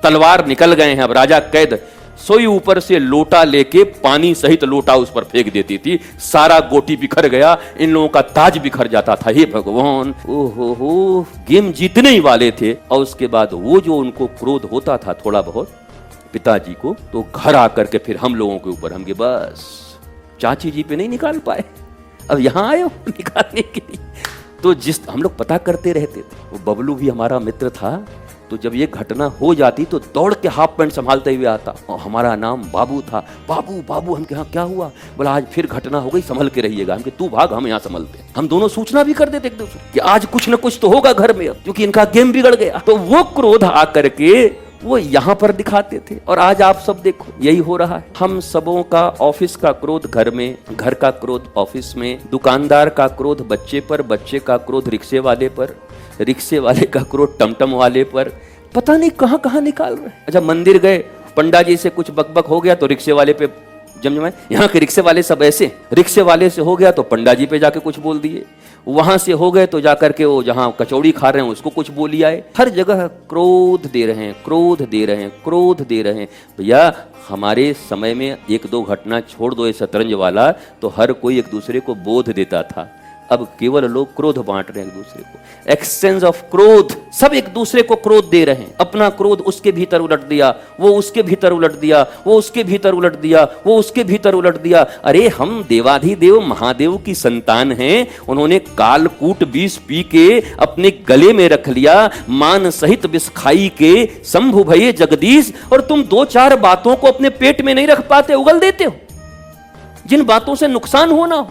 तलवार निकल गए हैं, अब राजा कैद सोई ऊपर से लोटा लेके पानी सहित लोटा उस पर फेंक देती थी, सारा गोटी बिखर गया, इन लोगों का ताज बिखर जाता था। हे भगवान, ओहो, गेम जीतने ही वाले थे। और उसके बाद वो जो उनको क्रोध होता था थोड़ा बहुत पिताजी को, तो घर आकर के फिर हम लोगों के ऊपर, हम के बस चाची जी पे नहीं निकाल पाए, अब यहाँ आए हो निकालने के लिए। तो जिस हम लोग पता करते रहते थे, वो बबलू भी हमारा मित्र था, तो जब ये घटना हो जाती तो दौड़ के हाफ पैंट संभालते हुए आता, और हमारा नाम बाबू था। बाबू बाबू, हम कहा क्या हुआ? बोला आज फिर घटना हो गई, संभल के रहिएगा। हम तू भाग, हम यहाँ संभलते। हम दोनों सूचना भी कर देते एक दूसरे कि आज कुछ न कुछ तो होगा घर में, क्योंकि इनका गेम बिगड़ गया। तो वो क्रोध आकर के वो यहाँ पर दिखाते थे, और आज आप सब देखो यही हो रहा है। हम सबों का ऑफिस का क्रोध घर में, घर का क्रोध ऑफिस में, दुकानदार का क्रोध बच्चे पर, बच्चे का क्रोध रिक्शे वाले पर, रिक्शे वाले का क्रोध टमटम वाले पर, पता नहीं कहाँ कहाँ निकाल रहे। अच्छा, मंदिर गए, पंडा जी से कुछ बकबक हो गया तो रिक्शे वाले पे जमजमाए। यहाँ के रिक्शे वाले सब ऐसे, रिक्शे वाले से हो गया तो पंडा जी पे जाके कुछ बोल दिए, वहां से हो गए तो जाकर के वो जहां कचौड़ी खा रहे हैं उसको कुछ बोली आए। हर जगह क्रोध दे रहे हैं, क्रोध दे रहे हैं, क्रोध दे रहे हैं। भैया हमारे समय में एक दो घटना छोड़ दो ये शतरंज वाला, तो हर कोई एक दूसरे को बोध देता था। अब केवल लोग क्रोध बांट रहे हैं एक दूसरे को, एक्सचेंज ऑफ क्रोध, सब एक दूसरे को क्रोध दे रहे हैं। अपना क्रोध उसके भीतर उलट दिया, वो उसके भीतर उलट दिया, वो उसके भीतर उलट दिया, वो उसके भीतर उलट दिया। अरे हम देवाधिदेव महादेव की संतान हैं, उन्होंने कालकूट विष पी के अपने गले में रख लिया, मान सहित विष खाई के शंभु भये जगदीश, और तुम दो चार बातों को अपने पेट में नहीं रख पाते, उगल देते हो। जिन बातों से नुकसान होना हो,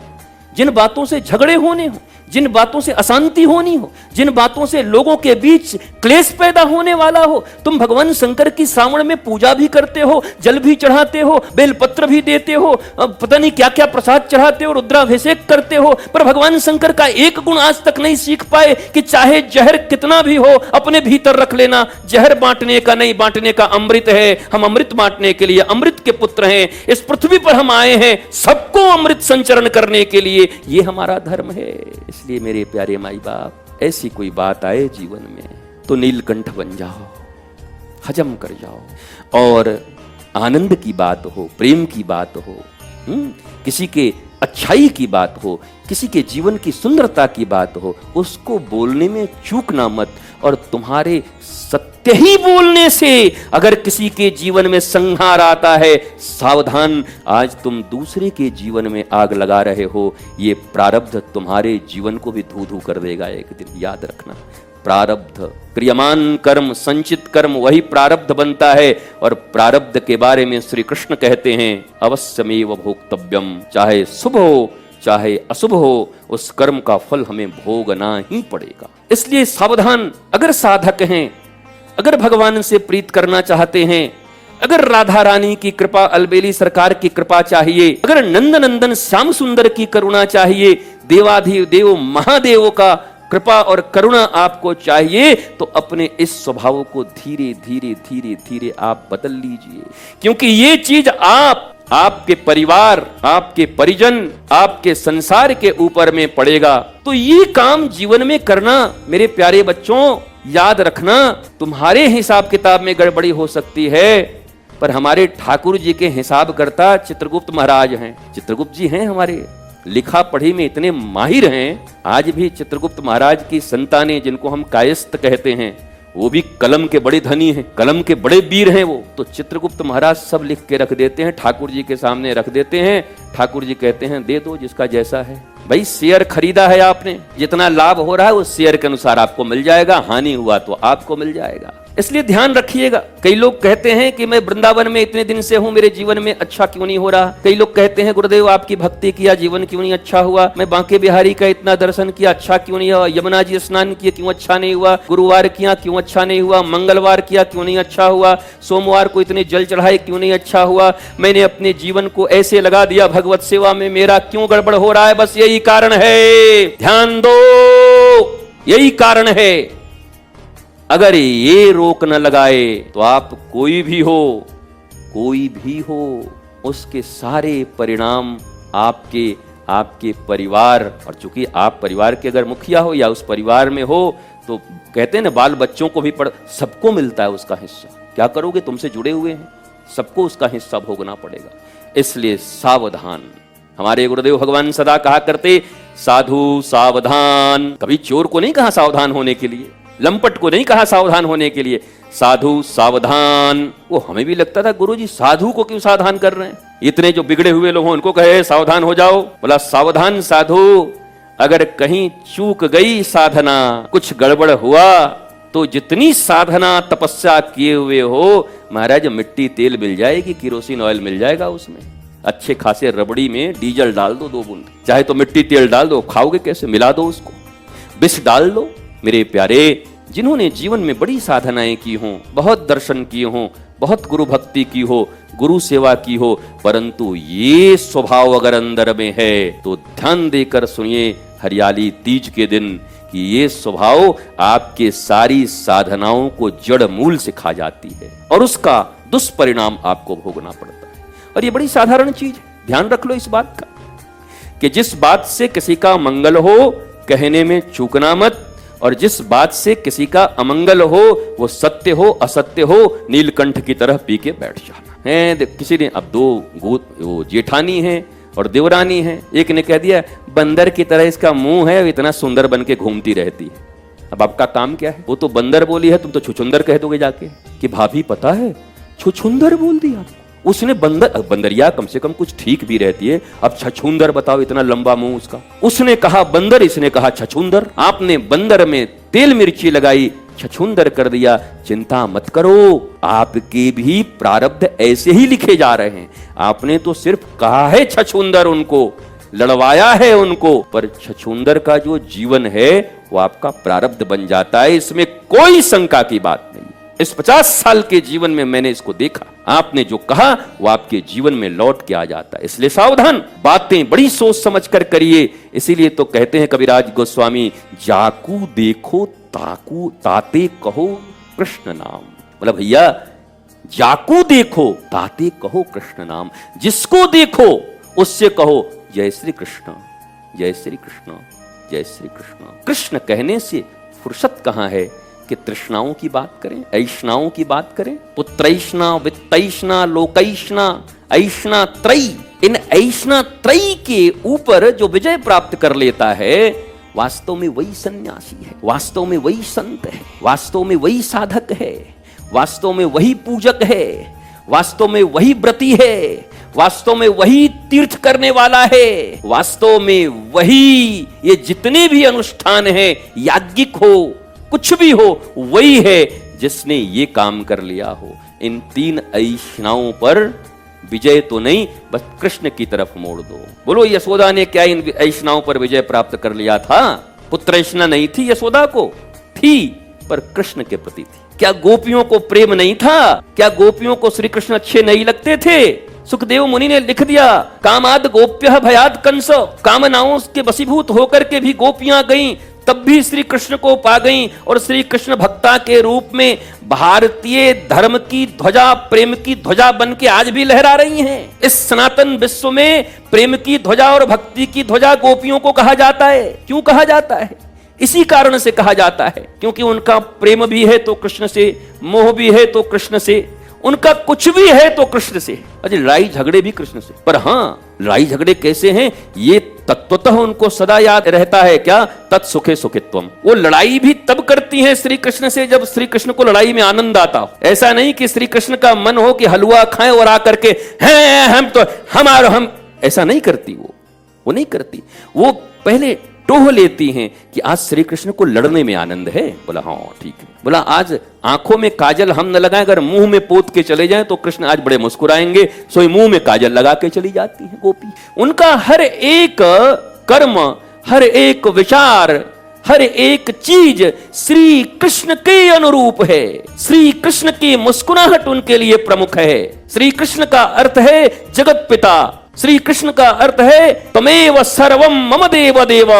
जिन बातों से झगड़े होने हो, जिन बातों से अशांति होनी हो, जिन बातों से लोगों के बीच क्लेश पैदा होने वाला हो, तुम भगवान शंकर की श्रावण में पूजा भी करते हो, जल भी चढ़ाते हो, बेलपत्र भी देते हो, पता नहीं क्या क्या प्रसाद चढ़ाते हो, रुद्राभिषेक करते हो, पर भगवान शंकर का एक गुण आज तक नहीं सीख पाए कि चाहे जहर कितना भी हो अपने भीतर रख लेना। जहर बांटने का नहीं, बांटने का अमृत है। हम अमृत बांटने के लिए अमृत के पुत्र हैं, इस पृथ्वी पर हम आए हैं सबको अमृत संचरण करने के लिए, ये हमारा धर्म है। इसलिए मेरे प्यारे माई बाप, ऐसी कोई बात आए जीवन में तो नीलकंठ बन जाओ, हजम कर जाओ। और आनंद की बात हो, प्रेम की बात हो, किसी के अच्छाई की बात हो, किसी के जीवन की सुंदरता की बात हो, उसको बोलने में चूकना मत। और तुम्हारे सत्य ही बोलने से अगर किसी के जीवन में संहार आता है, सावधान, आज तुम दूसरे के जीवन में आग लगा रहे हो, ये प्रारब्ध तुम्हारे जीवन को भी धू धू कर देगा एक दिन, याद रखना। प्रारब्ध, क्रियमान कर्म, संचित कर्म, वही प्रारब्ध बनता है। और प्रारब्ध के बारे में श्री कृष्ण कहते हैं अवश्यमेव भोक्तव्यम, चाहे शुभ हो चाहे अशुभ हो, उस कर्म का फल हमें भोगना ही पड़ेगा। इसलिए सावधान, अगर साधक हैं, अगर भगवान से प्रीत करना चाहते हैं, अगर राधा रानी की कृपा, अलबेली सरकार की कृपा चाहिए, अगर नंद नंदन श्याम सुंदर की करुणा चाहिए, देवाधिदेव महादेव का कृपा और करुणा आपको चाहिए, तो अपने इस स्वभाव को धीरे धीरे धीरे धीरे आप बदल लीजिए। क्योंकि ये चीज आप, आपके परिवार, आपके परिजन, आपके संसार के ऊपर में पड़ेगा। तो ये काम जीवन में करना मेरे प्यारे बच्चों, याद रखना, तुम्हारे हिसाब किताब में गड़बड़ी हो सकती है, पर हमारे ठाकुर जी के हिसाब करता चित्रगुप्त महाराज हैं। चित्रगुप्त जी हैं हमारे, लिखा पढ़ी में इतने माहिर हैं। आज भी चित्रगुप्त महाराज की संतानें, जिनको हम कायस्थ कहते हैं, वो भी कलम के बड़े धनी हैं, कलम के बड़े वीर हैं वो। तो चित्रगुप्त महाराज सब लिख के रख देते हैं, ठाकुर जी के सामने रख देते हैं। ठाकुर जी कहते हैं दे दो जिसका जैसा है। भाई शेयर खरीदा है आपने, जितना लाभ हो रहा है उस शेयर के अनुसार आपको मिल जाएगा, हानि हुआ तो आपको मिल जाएगा। इसलिए ध्यान रखिएगा। कई लोग कहते हैं कि मैं वृंदावन में इतने दिन से हूँ, मेरे जीवन में अच्छा क्यों नहीं हो रहा। कई लोग कहते हैं गुरुदेव आपकी भक्ति किया, जीवन क्यों नहीं अच्छा हुआ। मैं बांके बिहारी का इतना दर्शन किया, अच्छा क्यों नहीं हुआ। यमुना जी स्नान किया, क्यों अच्छा नहीं हुआ। गुरुवार किया, क्यों अच्छा नहीं हुआ। मंगलवार किया, क्यों नहीं अच्छा हुआ। सोमवार को इतने जल चढ़ाए, क्यों नहीं अच्छा हुआ। मैंने अपने जीवन को ऐसे लगा दिया भगवत सेवा में, मेरा क्यों गड़बड़ हो रहा है। बस यही कारण है, ध्यान दो, यही कारण है। अगर ये रोक न लगाए तो आप कोई भी हो, उसके सारे परिणाम आपके परिवार, और चूंकि आप परिवार के अगर मुखिया हो या उस परिवार में हो, तो कहते हैं ना बाल बच्चों को भी सबको मिलता है उसका हिस्सा। क्या करोगे, तुमसे जुड़े हुए हैं। सबको उसका हिस्सा भोगना पड़ेगा। इसलिए सावधान। हमारे गुरुदेव भगवान सदा कहा करते, साधु सावधान। कभी चोर को नहीं कहा सावधान होने के लिए, लंपट को नहीं कहा सावधान होने के लिए, साधु सावधान। वो हमें भी लगता था गुरुजी साधु को क्यों सावधान कर रहे हैं, इतने जो बिगड़े हुए लोग हैं उनको कहे सावधान हो जाओ। बोला सावधान साधु, अगर कहीं चूक गई साधना, कुछ गड़बड़ हुआ तो जितनी साधना तपस्या किए हुए हो महाराज, मिट्टी तेल मिल जाएगी, किरोसिन ऑयल मिल जाएगा उसमें। अच्छे खासे रबड़ी में डीजल डाल दो 2 बूंद, चाहे तो मिट्टी तेल डाल दो, खाओगे कैसे, मिला दो उसको, विष डाल दो। मेरे प्यारे, जिन्होंने जीवन में बड़ी साधनाएं की हों, बहुत दर्शन किए हों, बहुत गुरु भक्ति की हो, गुरु सेवा की हो, परंतु ये स्वभाव अगर अंदर में है तो ध्यान देकर सुनिए हरियाली तीज के दिन कि ये स्वभाव आपके सारी साधनाओं को जड़ मूल से खा जाती है और उसका दुष्परिणाम आपको भोगना पड़ता है। और ये बड़ी साधारण चीज है, ध्यान रख लो इस बात का कि जिस बात से किसी का मंगल हो कहने में चूकना मत, और जिस बात से किसी का अमंगल हो वो सत्य हो असत्य हो नीलकंठ की तरह पी के बैठ जाना है। किसी ने अब 2 वो जेठानी है और देवरानी है, एक ने कह दिया बंदर की तरह इसका मुंह है, इतना सुंदर बन के घूमती रहती है। अब आपका काम क्या है, वो तो बंदर बोली है, तुम तो छुछुंदर कह दोगे जाके कि भाभी पता है छुछुंदर बोल दिया उसने। बंदरिया कम से कम कुछ ठीक भी रहती है, अब छछूंदर बताओ, इतना लंबा मुंह उसका। उसने कहा बंदर, इसने कहा छछूंदर। आपने बंदर में तेल मिर्ची लगाई, छछूंदर कर दिया। चिंता मत करो, आपके भी प्रारब्ध ऐसे ही लिखे जा रहे हैं। आपने तो सिर्फ कहा है छछूंदर, उनको लड़वाया है उनको, पर छछूंदर का जो जीवन है वो आपका प्रारब्ध बन जाता है, इसमें कोई शंका की बात नहीं। इस 50 साल के जीवन में मैंने इसको देखा, आपने जो कहा वो आपके जीवन में लौट के आ जाता है। इसलिए सावधान, बातें बड़ी सोच समझ कर करिए। इसीलिए तो कहते हैं कविराज गोस्वामी, जाकू देखो ताकू ताते कहो कृष्ण नाम। बोला भैया जाकू देखो ताते कहो कृष्ण नाम, जिसको देखो उससे कहो जय श्री कृष्ण, जय श्री कृष्ण, जय श्री कृष्ण। कृष्ण कहने से फुर्सत कहां है कि तृष्णाओं की बात करें, ऐष्णाओं की बात करें। पुत्रैष्णा, वित्तैष्णा, लोकैष्णा, ऐष्णा त्रयी। इन ऐष्णा त्रयी के ऊपर जो विजय प्राप्त कर लेता है, वास्तव में वही सन्यासी है, वास्तव में वही संत है, वास्तव में वही साधक है, वास्तव में वही पूजक है, वास्तव में वही व्रती है, वास्तव में वही तीर्थ करने वाला है, वास्तव में वही ये जितने भी अनुष्ठान हैं, याज्ञिक हो कुछ भी हो, वही है जिसने ये काम कर लिया हो। इन 3 ऐष्णाओं पर विजय तो नहीं, बस कृष्ण की तरफ मोड़ दो। बोलो यशोदा ने क्या इन ऐष्णाओं पर विजय प्राप्त कर लिया था? पुत्रैष्णा नहीं थी यशोदा को, थी, पर कृष्ण के प्रति थी। क्या गोपियों को प्रेम नहीं था? क्या गोपियों को श्री कृष्ण अच्छे नहीं लगते थे? सुखदेव मुनि ने लिख दिया, कामाद गोप्यः भयाद कंस। कामनाओं के वशीभूत होकर के भी गोपियां गईं, तब भी श्री कृष्ण को पा गईं और श्री कृष्ण भक्ता के रूप में भारतीय धर्म की ध्वजा, प्रेम की ध्वजा बन के आज भी लहरा रही हैं। इस सनातन विश्व में प्रेम की ध्वजा और भक्ति की ध्वजा गोपियों को कहा जाता है। क्यों कहा जाता है? इसी कारण से कहा जाता है क्योंकि उनका प्रेम भी है तो कृष्ण से, मोह भी है तो कृष्ण से, उनका कुछ भी है तो कृष्ण से। अरे लड़ाई झगड़े भी कृष्ण से, पर हाँ लड़ाई झगड़े कैसे हैं ये तत्वतः उनको सदा याद रहता है। क्या? तत्सुखे सुखित्वम। वो लड़ाई भी तब करती हैं श्री कृष्ण से जब श्री कृष्ण को लड़ाई में आनंद आता हो। ऐसा नहीं कि श्री कृष्ण का मन हो कि हलवा खाएं और आकर के हैं हम तो हम, ऐसा नहीं करती वो नहीं करती। वो पहले टोह लेती हैं कि आज श्री कृष्ण को लड़ने में आनंद है। बोला हाँ ठीक है। बोला आज आंखों में काजल हम न लगाएं, अगर मुंह में पोत के चले जाएं तो कृष्ण आज बड़े मुस्कुराएंगे, सो मुंह में काजल लगा के चली जाती है गोपी। उनका हर एक कर्म, हर एक विचार, हर एक चीज श्री कृष्ण के अनुरूप है। श्री कृष्ण की मुस्कुराहट उनके लिए प्रमुख है। श्री कृष्ण का अर्थ है जगत पिता, श्री कृष्ण का अर्थ है तमेव सर्वम मम देव देव,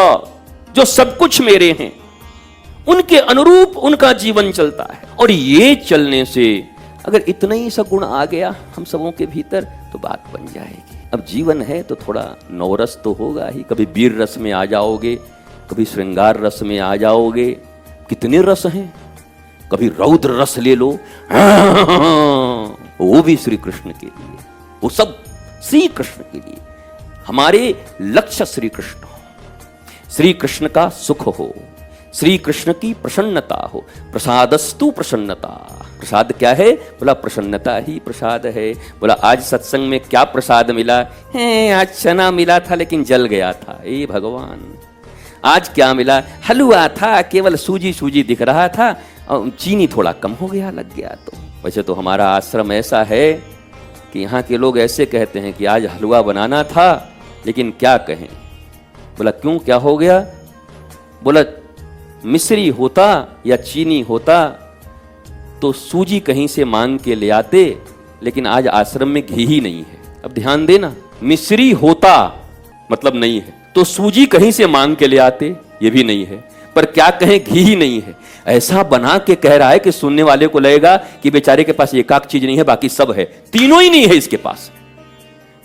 जो सब कुछ मेरे हैं। उनके अनुरूप उनका जीवन चलता है। और ये चलने से अगर इतना ही सा गुण आ गया हम सबों के भीतर तो बात बन जाएगी। अब जीवन है तो थोड़ा नवरस तो होगा ही। कभी वीर रस में आ जाओगे, कभी श्रृंगार रस में आ जाओगे। कितने रस हैं, कभी रौद्र रस ले लो, वो भी श्री कृष्ण के लिए, वो सब श्री कृष्ण के लिए। हमारे लक्ष्य श्री कृष्ण हो, श्री कृष्ण का सुख हो, श्री कृष्ण की प्रसन्नता हो। प्रसादस्तु प्रसन्नता। प्रसाद क्या है? बोला प्रसन्नता ही प्रसाद है। बोला आज सत्संग में क्या प्रसाद मिला है? आज चना मिला था लेकिन जल गया था। ए भगवान, आज क्या मिला? हलवा था, केवल सूजी सूजी दिख रहा था, चीनी थोड़ा कम हो गया, लग गया। तो वैसे तो हमारा आश्रम ऐसा है कि यहाँ के लोग ऐसे कहते हैं कि आज हलवा बनाना था लेकिन क्या कहें। बोला क्यों, क्या हो गया? बोला मिश्री होता या चीनी होता तो सूजी कहीं से मांग के ले आते, लेकिन आज आश्रम में घी ही नहीं है। अब ध्यान देना, मिश्री होता मतलब नहीं है, तो सूजी कहीं से मांग के ले आते, ये भी नहीं है, पर क्या कहें घी ही नहीं है। ऐसा बना के कह रहा है कि सुनने वाले को लगेगा कि बेचारे के पास एक आध चीज नहीं है, बाकी सब है, तीनों ही नहीं है इसके पास।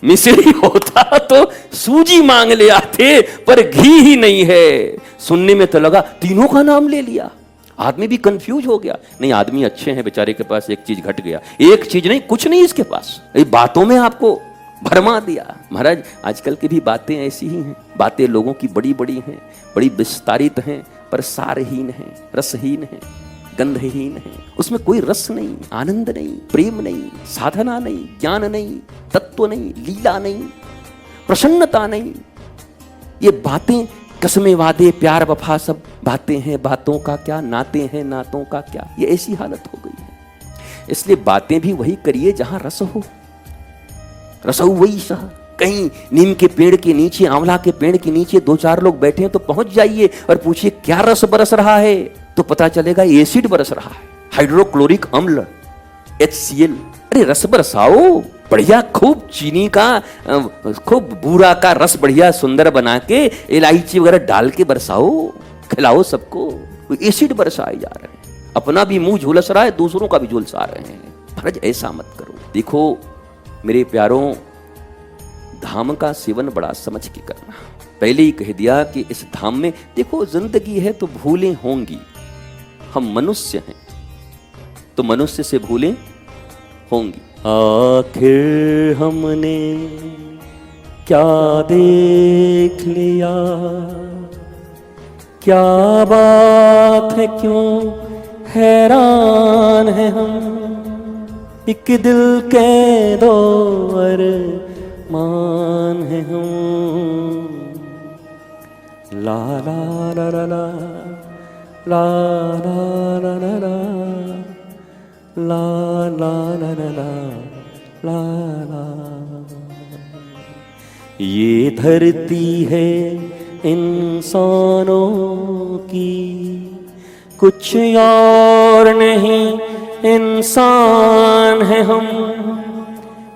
मिश्री होता तो सूजी मांग ले आते, पर घी ही नहीं है। सुनने में तो लगा तीनों का नाम ले लिया, आदमी भी कंफ्यूज हो गया। नहीं, आदमी अच्छे हैं, बेचारे के पास एक चीज घट गया, एक चीज नहीं, कुछ नहीं इसके पास। ये बातों में आपको भरमा दिया। महाराज आजकल की भी बातें ऐसी ही हैं, बातें लोगों की बड़ी बड़ी हैं, बड़ी विस्तारित हैं, पर सारहीन है, रसहीन है, गंधहीन है। उसमें कोई रस नहीं, आनंद नहीं, प्रेम नहीं, साधना नहीं, ज्ञान नहीं, तत्व नहीं, लीला नहीं, प्रसन्नता नहीं। ये बातें कसमें वादे प्यार वफा सब बातें हैं, बातों का क्या, नाते हैं नातों का क्या। ये ऐसी हालत हो गई है। इसलिए बातें भी वही करिए जहां रस हो। रसऊ वही सह। कहीं नीम के पेड़ के नीचे, आंवला के पेड़ के नीचे दो चार लोग बैठे हैं तो पहुंच जाइए और पूछिए क्या रस बरस रहा है, तो पता चलेगा एसिड बरस रहा है, हाइड्रोक्लोरिक अम्ल, HCl। अरे रस बरसाओ, बढ़िया खूब चीनी का, खूब बूरा का रस बढ़िया सुंदर बना के इलायची वगैरह डाल के बरसाओ, खिलाओ सबको। एसिड बरसाए जा रहे हैं, अपना भी मुंह झुलस रहा है, दूसरों का भी झुलसा रहे हैं। महाराज ऐसा मत करो। देखो मेरे प्यारों, धाम का सेवन बड़ा समझ के करना। पहले ही कह दिया कि इस धाम में देखो जिंदगी है तो भूलें होंगी, हम मनुष्य हैं तो मनुष्य से भूलें होंगी। आखिर हमने क्या देख लिया, क्या बात है, क्यों हैरान है हम, एक दिल के दो मान है हम। ला ला ला ला ला ला ला ला ला ला ला ला ला ला ला। ये धरती है इंसानों की, कुछ और नहीं, इंसान है हम,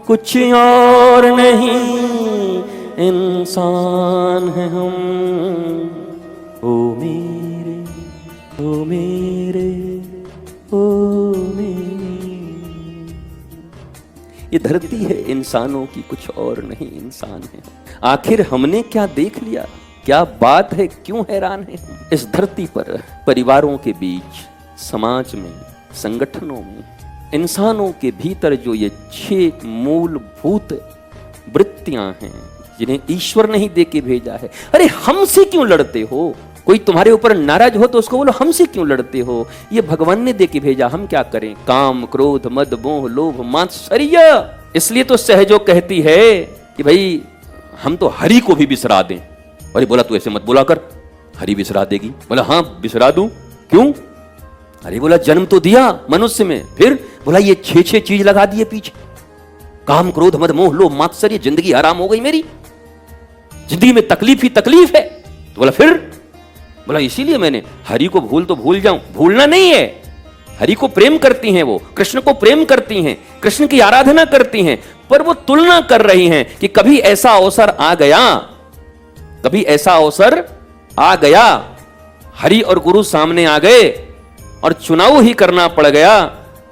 कुछ और नहीं, इंसान है हम। ओ मेरे, ओ मेरे, ओ मेरे। ये धरती है इंसानों की, कुछ और नहीं, इंसान है। आखिर हमने क्या देख लिया, क्या बात है, क्यों हैरान है। इस धरती पर परिवारों के बीच, समाज में, संगठनों में, इंसानों के भीतर जो ये 6 मूलभूत वृत्तियां हैं जिन्हें ईश्वर ने ही दे के भेजा है। अरे हमसे क्यों लड़ते हो? कोई तुम्हारे ऊपर नाराज हो तो उसको बोलो हमसे क्यों लड़ते हो, ये भगवान ने दे के भेजा, हम क्या करें। काम, क्रोध, मद, मोह, लोभ, मात्सर्य। इसलिए तो सहजो कहती है कि भाई हम तो हरि को भी बिसरा दें। अरे बोला तू ऐसे मत बोला कर, हरि बिसरा देगी। बोला हाँ बिसरा दूं, क्यों? अरे बोला जन्म तो दिया मनुष्य में, फिर बोला ये 6 चीज लगा दिए पीछे, काम, क्रोध, मद, मोह, लोभ, मात्सर्य। जिंदगी हराम हो गई मेरी, जिंदगी में तकलीफ ही तकलीफ है। तो बोला फिर, बोला इसीलिए मैंने हरि को भूल तो भूल जाऊं। भूलना नहीं है, हरि को प्रेम करती हैं, वो कृष्ण को प्रेम करती हैं, कृष्ण की आराधना करती हैं, पर वो तुलना कर रही हैं कि कभी ऐसा अवसर आ गया, कभी ऐसा अवसर आ गया, हरि और गुरु सामने आ गए और चुनाव ही करना पड़ गया,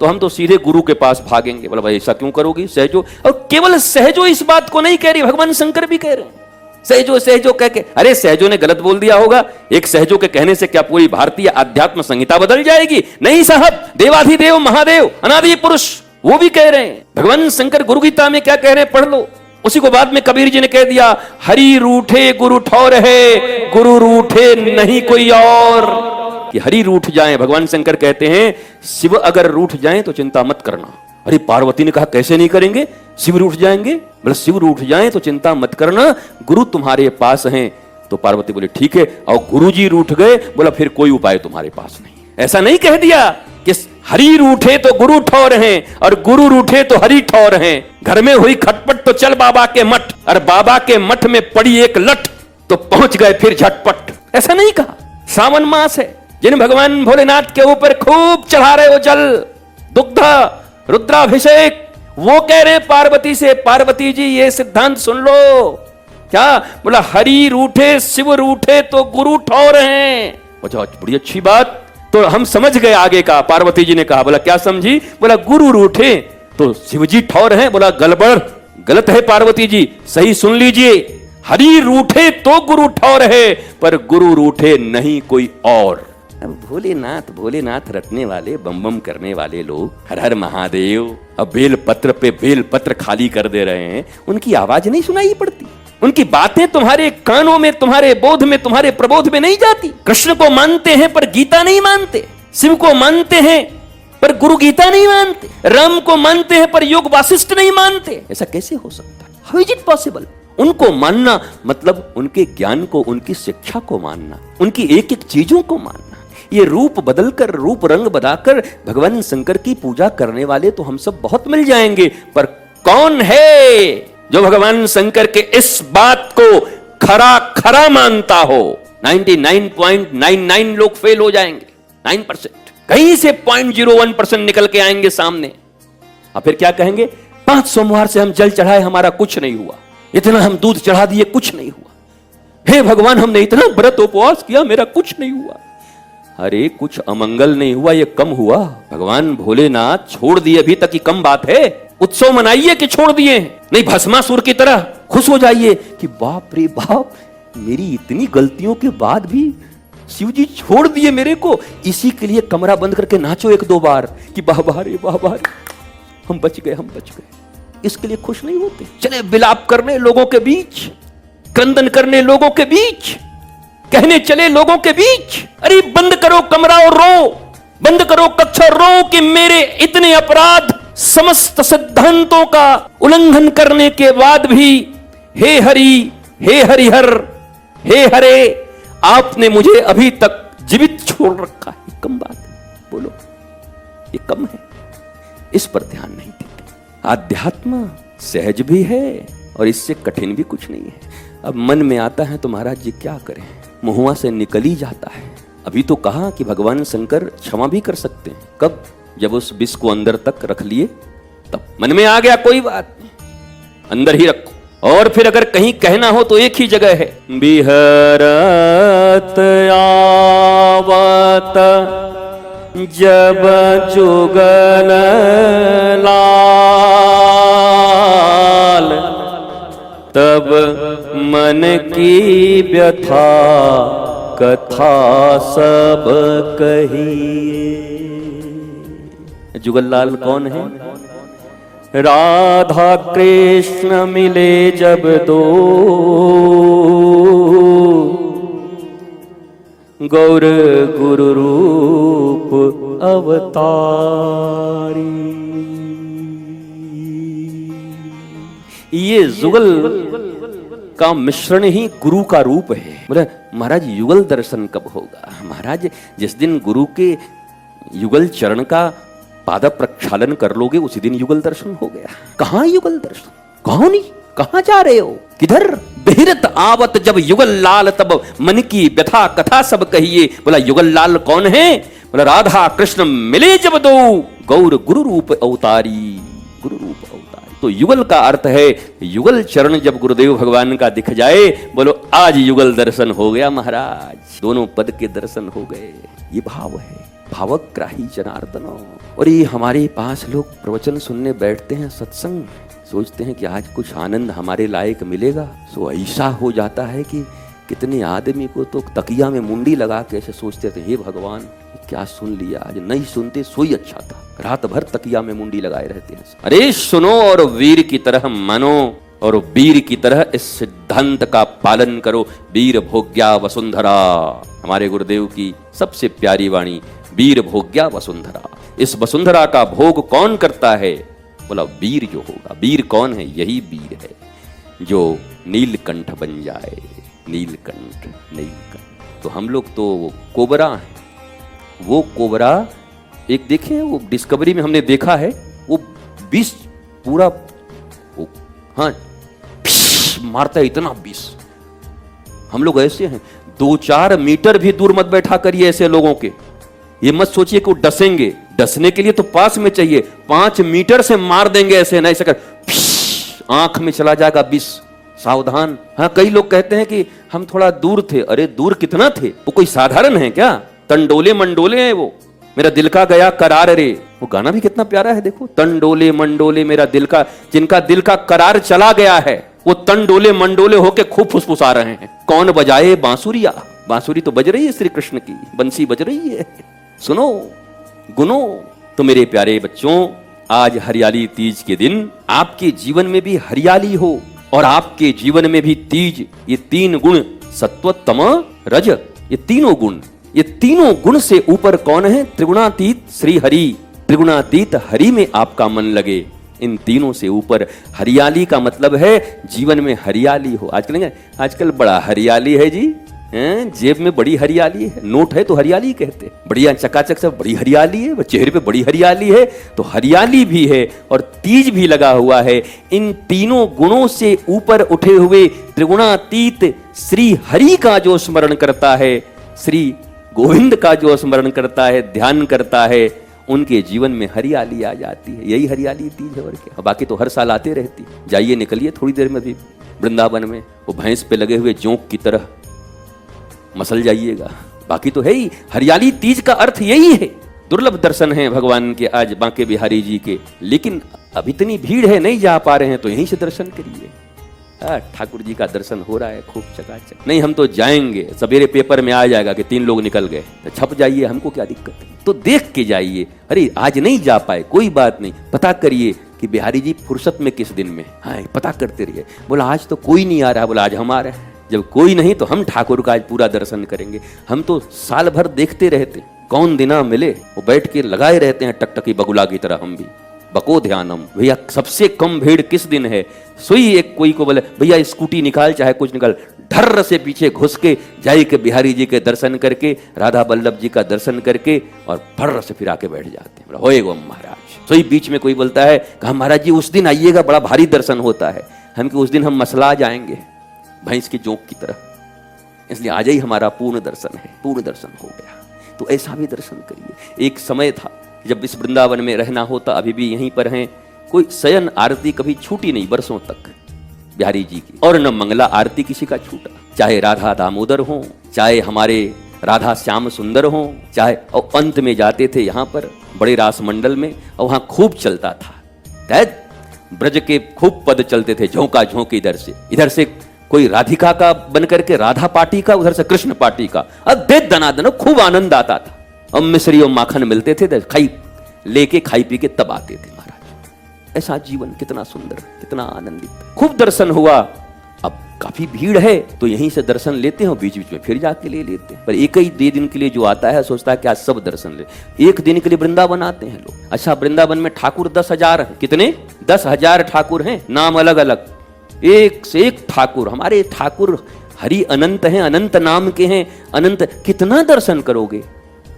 तो हम तो सीधे गुरु के पास भागेंगे। बोला भाई ऐसा क्यों करोगी सहजो? और केवल सहजो इस बात को नहीं कह रही, भगवान शंकर भी कह रहे हैं सहजो सहजो कह के। अरे सहजो ने गलत बोल दिया होगा, एक सहजो के कहने से क्या पूरी भारतीय आध्यात्म संहिता बदल जाएगी? नहीं साहब, देवाधिदेव महादेव अनादि पुरुष वो भी कह रहे हैं। भगवान शंकर गुरु गीता में क्या कह रहे हैं, पढ़ लो। उसी को बाद में कबीर जी ने कह दिया, हरि रूठे गुरु ठौर है, गुरु रूठे नहीं कोई और। कि हरि रूठ जाए, भगवान शंकर कहते हैं शिव अगर रूठ जाए तो चिंता मत करना। अरे पार्वती ने कहा कैसे नहीं करेंगे, शिव रूठ जाएंगे? बोले शिव रूठ जाए तो चिंता मत करना, गुरु तुम्हारे पास हैं। तो पार्वती बोले ठीक है, और गुरु जी रूठ गए, बोला फिर कोई उपाय तुम्हारे पास नहीं। ऐसा नहीं कह दिया कि हरि रूठे तो गुरु ठौर हैं और गुरु रूठे तो हरि ठौर हैं। घर में हुई खटपट तो चल बाबा के मठ, और बाबा के मठ में पड़ी एक लठ तो पहुंच गए फिर झटपट। ऐसा नहीं कहा। सावन मास है, जिन भगवान भोलेनाथ के ऊपर खूब चढ़ा रहे हो जल, दुग्ध, रुद्राभिषेक, वो कह रहे पार्वती से, पार्वती जी ये सिद्धांत सुन लो। क्या बोला, हरि रूठे शिव रूठे तो गुरु ठौर हैं। अच्छा बड़ी अच्छी बात, तो हम समझ गए आगे का। पार्वती जी ने कहा, बोला क्या समझी? बोला गुरु रूठे तो शिव जी ठौर हैं। बोला गड़बड़, गलत है पार्वती जी, सही सुन लीजिए। हरि रूठे तो गुरु ठौर है, पर गुरु रूठे नहीं कोई और। अब भोलेनाथ भोलेनाथ रटने वाले, बम बम करने वाले लोग, हर हर महादेव, अब बेल पत्र पे बेल पत्र खाली कर दे रहे हैं, उनकी आवाज नहीं सुनाई पड़ती, उनकी बातें तुम्हारे कानों में, तुम्हारे बोध में, तुम्हारे प्रबोध में नहीं जाती। कृष्ण को मानते हैं पर गीता नहीं मानते, शिव को मानते हैं पर गुरु गीता नहीं मानते, राम को मानते हैं पर योग वासिष्ठ नहीं मानते। ऐसा कैसे हो सकता है? How is it possible? उनको मानना मतलब उनके ज्ञान को, उनकी शिक्षा को मानना, उनकी एक एक चीजों को मानना। ये रूप बदलकर, रूप रंग बनाकर भगवान शंकर की पूजा करने वाले तो हम सब बहुत मिल जाएंगे, पर कौन है जो भगवान शंकर के इस बात को खरा खरा मानता हो? 99.99 लोग फेल हो जाएंगे, 9%, कहीं से 0.01% निकल के आएंगे सामने। और फिर क्या कहेंगे, 5 सोमवार से हम जल चढ़ाए, हमारा कुछ नहीं हुआ, इतना हम दूध चढ़ा दिए, कुछ नहीं हुआ। हे भगवान, हमने इतना व्रत उपवास किया, मेरा कुछ नहीं हुआ। अरे कुछ अमंगल नहीं हुआ, ये कम हुआ। भगवान भोलेनाथ छोड़ दिए अभी तक ही कम बात है। उत्सव मनाइए कि छोड़ दिए, नहीं भस्मासुर की तरह खुश हो जाइए कि बाप रे बाप, मेरी इतनी गलतियों के बाद भी शिव जी छोड़ दिए मेरे को। इसी के लिए कमरा बंद करके नाचो 1-2 बार कि बाबा रे, हम बच गए, हम बच गए। इसके लिए खुश नहीं होते। चले विलाप करने लोगों के बीच, क्रंदन करने लोगों के बीच, कहने चले लोगों के बीच, अरे बंद करो कमरा और रो, बंद करो कक्षा, रो कि मेरे इतने अपराध, समस्त सिद्धांतों का उल्लंघन करने के बाद भी हे हरि, हे हरिहर, हे हरे, आपने मुझे अभी तक जीवित छोड़ रखा है। ये कम बात है, बोलो ये कम है? इस पर ध्यान नहीं देते। आध्यात्म सहज भी है और इससे कठिन भी कुछ नहीं है। अब मन में आता है तो महाराज जी क्या करें, मुहुआ से निकल ही जाता है। अभी तो कहा कि भगवान शंकर क्षमा भी कर सकते हैं, कब? जब उस विष को अंदर तक रख लिए तब मन में आ गया कोई बात नहीं, अंदर ही रखो। और फिर अगर कहीं कहना हो तो एक ही जगह है, बिहरत आवत जब जुगल लाल, तब मन की व्यथा कथा सब कहिए। जुगललाल कौन है? राधा कृष्ण मिले जब दो, गौर गुरु रूप अवतारी। ये जुगल का मिश्रण ही गुरु का रूप है। बोले महाराज युगल दर्शन कब होगा? महाराज जिस दिन गुरु के युगल चरण का पाद प्रक्षालन कर लोगे उसी दिन युगल दर्शन हो गया। कहां युगल दर्शन? कहां नहीं, कहां जा रहे हो, किधर? बिहरत आवत जब युगल लाल, तब मन की व्यथा कथा सब कहिए। बोला युगल लाल कौन है? बोला राधा कृष्ण मिले जब दो, गौर गुरु रूप अवतारी, गुरु रूप अवतारी। तो युगल का अर्थ है युगल चरण जब गुरुदेव भगवान का दिख जाए, बोलो आज युगल दर्शन हो गया महाराज, दोनों पद के दर्शन हो गए। ये भाव है, भावग्राही जनार्दन। और ये हमारे पास लोग प्रवचन सुनने बैठते हैं, सत्संग, सोचते हैं कि आज कुछ आनंद हमारे लायक मिलेगा, सो ऐसा हो जाता है कि कितने आदमी को तो तकिया में मुंडी लगा के ऐसे सोचते थे, हे भगवान क्या सुन लिया, आज नहीं सुनते सोई अच्छा था। रात भर तकिया में मुंडी लगाए रहते हैं। अरे सुनो और वीर की तरह मानो और वीर की तरह इस सिद्धांत का पालन करो। वीर भोग्या वसुंधरा, हमारे गुरुदेव की सबसे प्यारी वाणी, वीर भोग्या वसुंधरा। इस वसुंधरा का भोग कौन करता है? बोला वीर जो होगा। वीर कौन है? यही वीर है जो नीलकंठ बन जाए। नीलकंठ, नीलकंठ। तो हम लोग तो कोबरा हैं। वो कोबरा एक देखे, वो डिस्कवरी में हमने देखा है, वो विष पूरा वो, हाँ मारता है, इतना विष। हम लोग ऐसे हैं, 2-4 मीटर भी दूर मत बैठा करिए ऐसे लोगों के। ये मत सोचिए कि वो डसेंगे, डसने के लिए तो पास में चाहिए। 5 मीटर से मार देंगे ऐसे, ना ऐसे कर आंख में चला जाएगा विष, सावधान। हाँ, कई लोग कहते हैं कि हम थोड़ा दूर थे। अरे दूर कितना थे? वो कोई साधारण है क्या? तंडोले मंडोले हैं वो। मेरा दिल का गया करार रे, वो गाना भी कितना प्यारा है, देखो। तंडोले मंडोले मेरा दिल का, जिनका दिल का करार चला गया है वो तंडोले मंडोले होके खूब फुसफुसा रहे हैं। कौन बजाए बांसुरिया? बांसुरी तो बज रही है श्री कृष्ण की, बंसी बज रही है। सुनो गुनो। तो मेरे प्यारे बच्चों, आज हरियाली तीज के दिन आपके जीवन में भी हरियाली हो और आपके जीवन में भी तीज, ये 3 गुण सत्व तम रज, ये तीनों गुण से ऊपर कौन है? त्रिगुणातीत श्री हरि। त्रिगुणातीत हरि में आपका मन लगे। इन तीनों से ऊपर हरियाली का मतलब है जीवन में हरियाली हो। आजकल बड़ा हरियाली है जी, जेब में बड़ी हरियाली है, नोट है तो हरियाली कहते, बढ़िया चकाचक सब बड़ी हरियाली है, चेहरे पे बड़ी हरियाली है। तो हरियाली भी है और तीज भी लगा हुआ है। इन तीनों गुणों से ऊपर उठे हुए त्रिगुणातीत श्री हरि का जो स्मरण करता है, श्री गोविंद का जो स्मरण करता है, ध्यान करता है, उनके जीवन में हरियाली आ जाती है। यही हरियाली तीज है और क्या। बाकी तो हर साल आते रहती। जाइए, निकलिए थोड़ी देर में भी वृंदावन में, वो भैंस पे लगे हुए जोंक की तरह मसल जाइएगा। बाकी तो है ही हरियाली। तीज का अर्थ यही है। दुर्लभ दर्शन है भगवान के आज बांके बिहारी जी के, लेकिन अब इतनी भीड़ है, नहीं जा पा रहे हैं, तो यहीं से दर्शन करिए। ठाकुर जी का दर्शन हो रहा है खूब चकाचक। नहीं, हम तो जाएंगे, सवेरे पेपर में आ जाएगा कि 3 लोग निकल गए, तो छप जाइए, हमको क्या दिक्कत है। तो देख के जाइए। अरे आज नहीं जा पाए, कोई बात नहीं, पता करिए कि बिहारी जी फुर्सत में किस दिन में। हाँ, पता करते रहिए। बोला आज तो कोई नहीं आ रहा, बोला आज हम आ रहे हैं। जब कोई नहीं तो हम ठाकुर का आज पूरा दर्शन करेंगे। हम तो साल भर देखते रहते, कौन दिना मिले वो बैठ के लगाए रहते हैं टकटकी बगुला की तरह। हम भी बको ध्यानम। भैया सबसे कम भीड़ किस दिन है? सोई एक कोई को बोले भैया स्कूटी निकाल, चाहे कुछ निकाल, ढर्र से पीछे घुस के जाई के बिहारी जी के दर्शन करके, राधा वल्लभ जी का दर्शन करके और फर्र से फिर आके बैठ जाते हैं। होए गो महाराज। सोई बीच में कोई बोलता है कहा महाराज जी उस दिन आइएगा, बड़ा भारी दर्शन होता है। हम कि उस दिन हम मसला जाएंगे भैंस की जोंक की तरह, इसलिए आज ही हमारा पूर्ण दर्शन है। पूर्ण दर्शन हो गया तो ऐसा भी दर्शन करिए। एक समय था जब इस वृंदावन में रहना होता, अभी भी यहीं पर हैं, कोई शयन आरती कभी छूटी नहीं वर्षों तक बिहारी जी की, और न मंगला आरती किसी का छूटा। चाहे राधा दामोदर हो, चाहे हमारे राधा श्याम सुंदर हो, चाहे, और अंत में जाते थे यहाँ पर बड़े रास मंडल में, और वहाँ खूब चलता था ब्रज के खूब पद चलते थे, झोंका झोंक, इधर से कोई राधिका का बन करके राधा पार्टी का, उधर से कृष्ण पार्टी का। अब दे दनादन खूब आनंद आता था। अब मिश्री और माखन मिलते थे, खाई लेके खाई पी के तब आते थे महाराज। ऐसा जीवन कितना सुंदर, कितना आनंदित। खूब दर्शन हुआ। अब काफी भीड़ है तो यहीं से दर्शन लेते हैं, बीच बीच में फिर जाके ले लेते हैं। पर एक ही दिन के लिए जो आता है सोचता है कि आज सब दर्शन ले। एक दिन के लिए वृंदावन आते हैं लोग। अच्छा, वृंदावन में ठाकुर 10,000 हैं। कितने? 10,000 ठाकुर हैं, नाम अलग अलग, एक से एक ठाकुर। हमारे ठाकुर हरि अनंत हैं, अनंत नाम के हैं, अनंत। कितना दर्शन करोगे,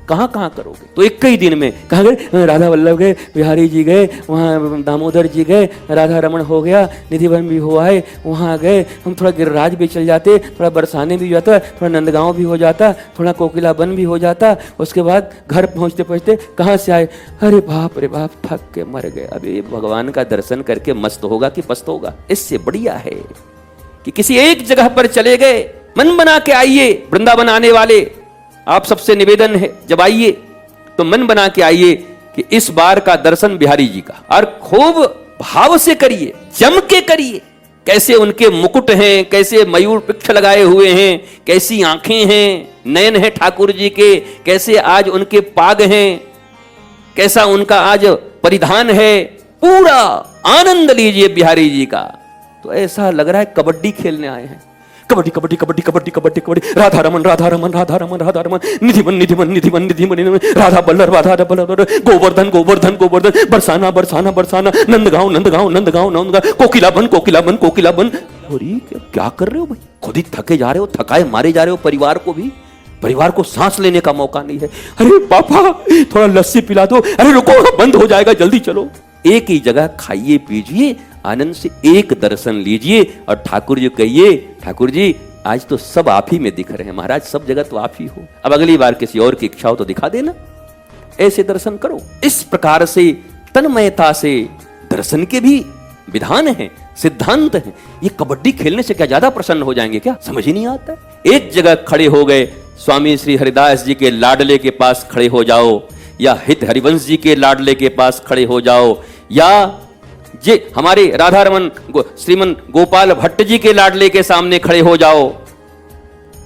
कहाँ कहाँ करोगे? तो एक ही दिन में कहाँ गए? राधा वल्लभ गए, बिहारी जी गए, वहाँ दामोदर जी गए, राधा रमण हो गया, निधिवन भी हुआ है, वहाँ गए। हम थोड़ा गिरिराज भी चल जाते, थोड़ा बरसाने भी हो जाता, थोड़ा नंदगांव भी हो जाता, थोड़ा कोकिलाबन भी हो जाता। उसके बाद घर पहुँचते पहुँचते कहाँ से आए? अरे बाप रे बाप, थक के मर गए। अबे भगवान का दर्शन करके मस्त होगा कि पस्त होगा? इससे बढ़िया है कि किसी एक जगह पर चले गए। मन बना के आइए। वृंदावन आने वाले आप सबसे निवेदन है, जब आइए तो मन बना के आइए कि इस बार का दर्शन बिहारी जी का, और खूब भाव से करिए, जम के करिए। कैसे उनके मुकुट हैं, कैसे मयूर पिक्ष लगाए हुए हैं, कैसी आंखें हैं, नयन है ठाकुर जी के, कैसे आज उनके पाग हैं। कैसा उनका आज परिधान है, पूरा आनंद लीजिए बिहारी जी का। तो ऐसा लग रहा है कबड्डी खेलने आए हैं। कबड्डी कबड्डी कबड्डी कबड्डी कबड्डी कबड्डी, राधा रमन राधा रमन राधा रमन राधा रमन, निधिमन निधिमन निधिमन निधिमन, राधा बल्लभ राधा बल्लभ, गोवर्धन गोवर्धन गोवर्धन, बरसाना बरसाना बरसाना, नंदगांव नंदगांव नंदगांव नंदगांव, कोकिलाबन कोकिलाबन कोकिलाबन। अरे क्या कर रहे हो भाई? खुद ही थके जा रहे हो, थकाए मारे जा रहे हो। परिवार को सांस लेने का मौका नहीं है। अरे पापा थोड़ा लस्सी पिला दो। अरे रुको, बंद हो जाएगा, जल्दी चलो। एक ही जगह खाइए पीजिए, आनंद से एक दर्शन लीजिए और ठाकुर जी कहिए, ठाकुर जी आज तो सब आप ही में दिख रहे हैं महाराज, सब जगह तो आप ही हो। अब अगली बार किसी और की इच्छा हो तो दिखा देना, ऐसे दर्शन करो। इस प्रकार से तन्मयता से दर्शन के भी विधान हैं, सिद्धांत हैं। ये कबड्डी खेलने से क्या ज्यादा प्रसन्न हो जाएंगे क्या? समझ ही नहीं आता। एक जगह खड़े हो गए, स्वामी श्री हरिदास जी के लाडले के पास खड़े हो जाओ, या हित हरिवंश जी के लाडले के पास खड़े हो जाओ, या जे हमारे राधा रमन श्रीमन गोपाल भट्ट जी के लाडले के सामने खड़े हो जाओ।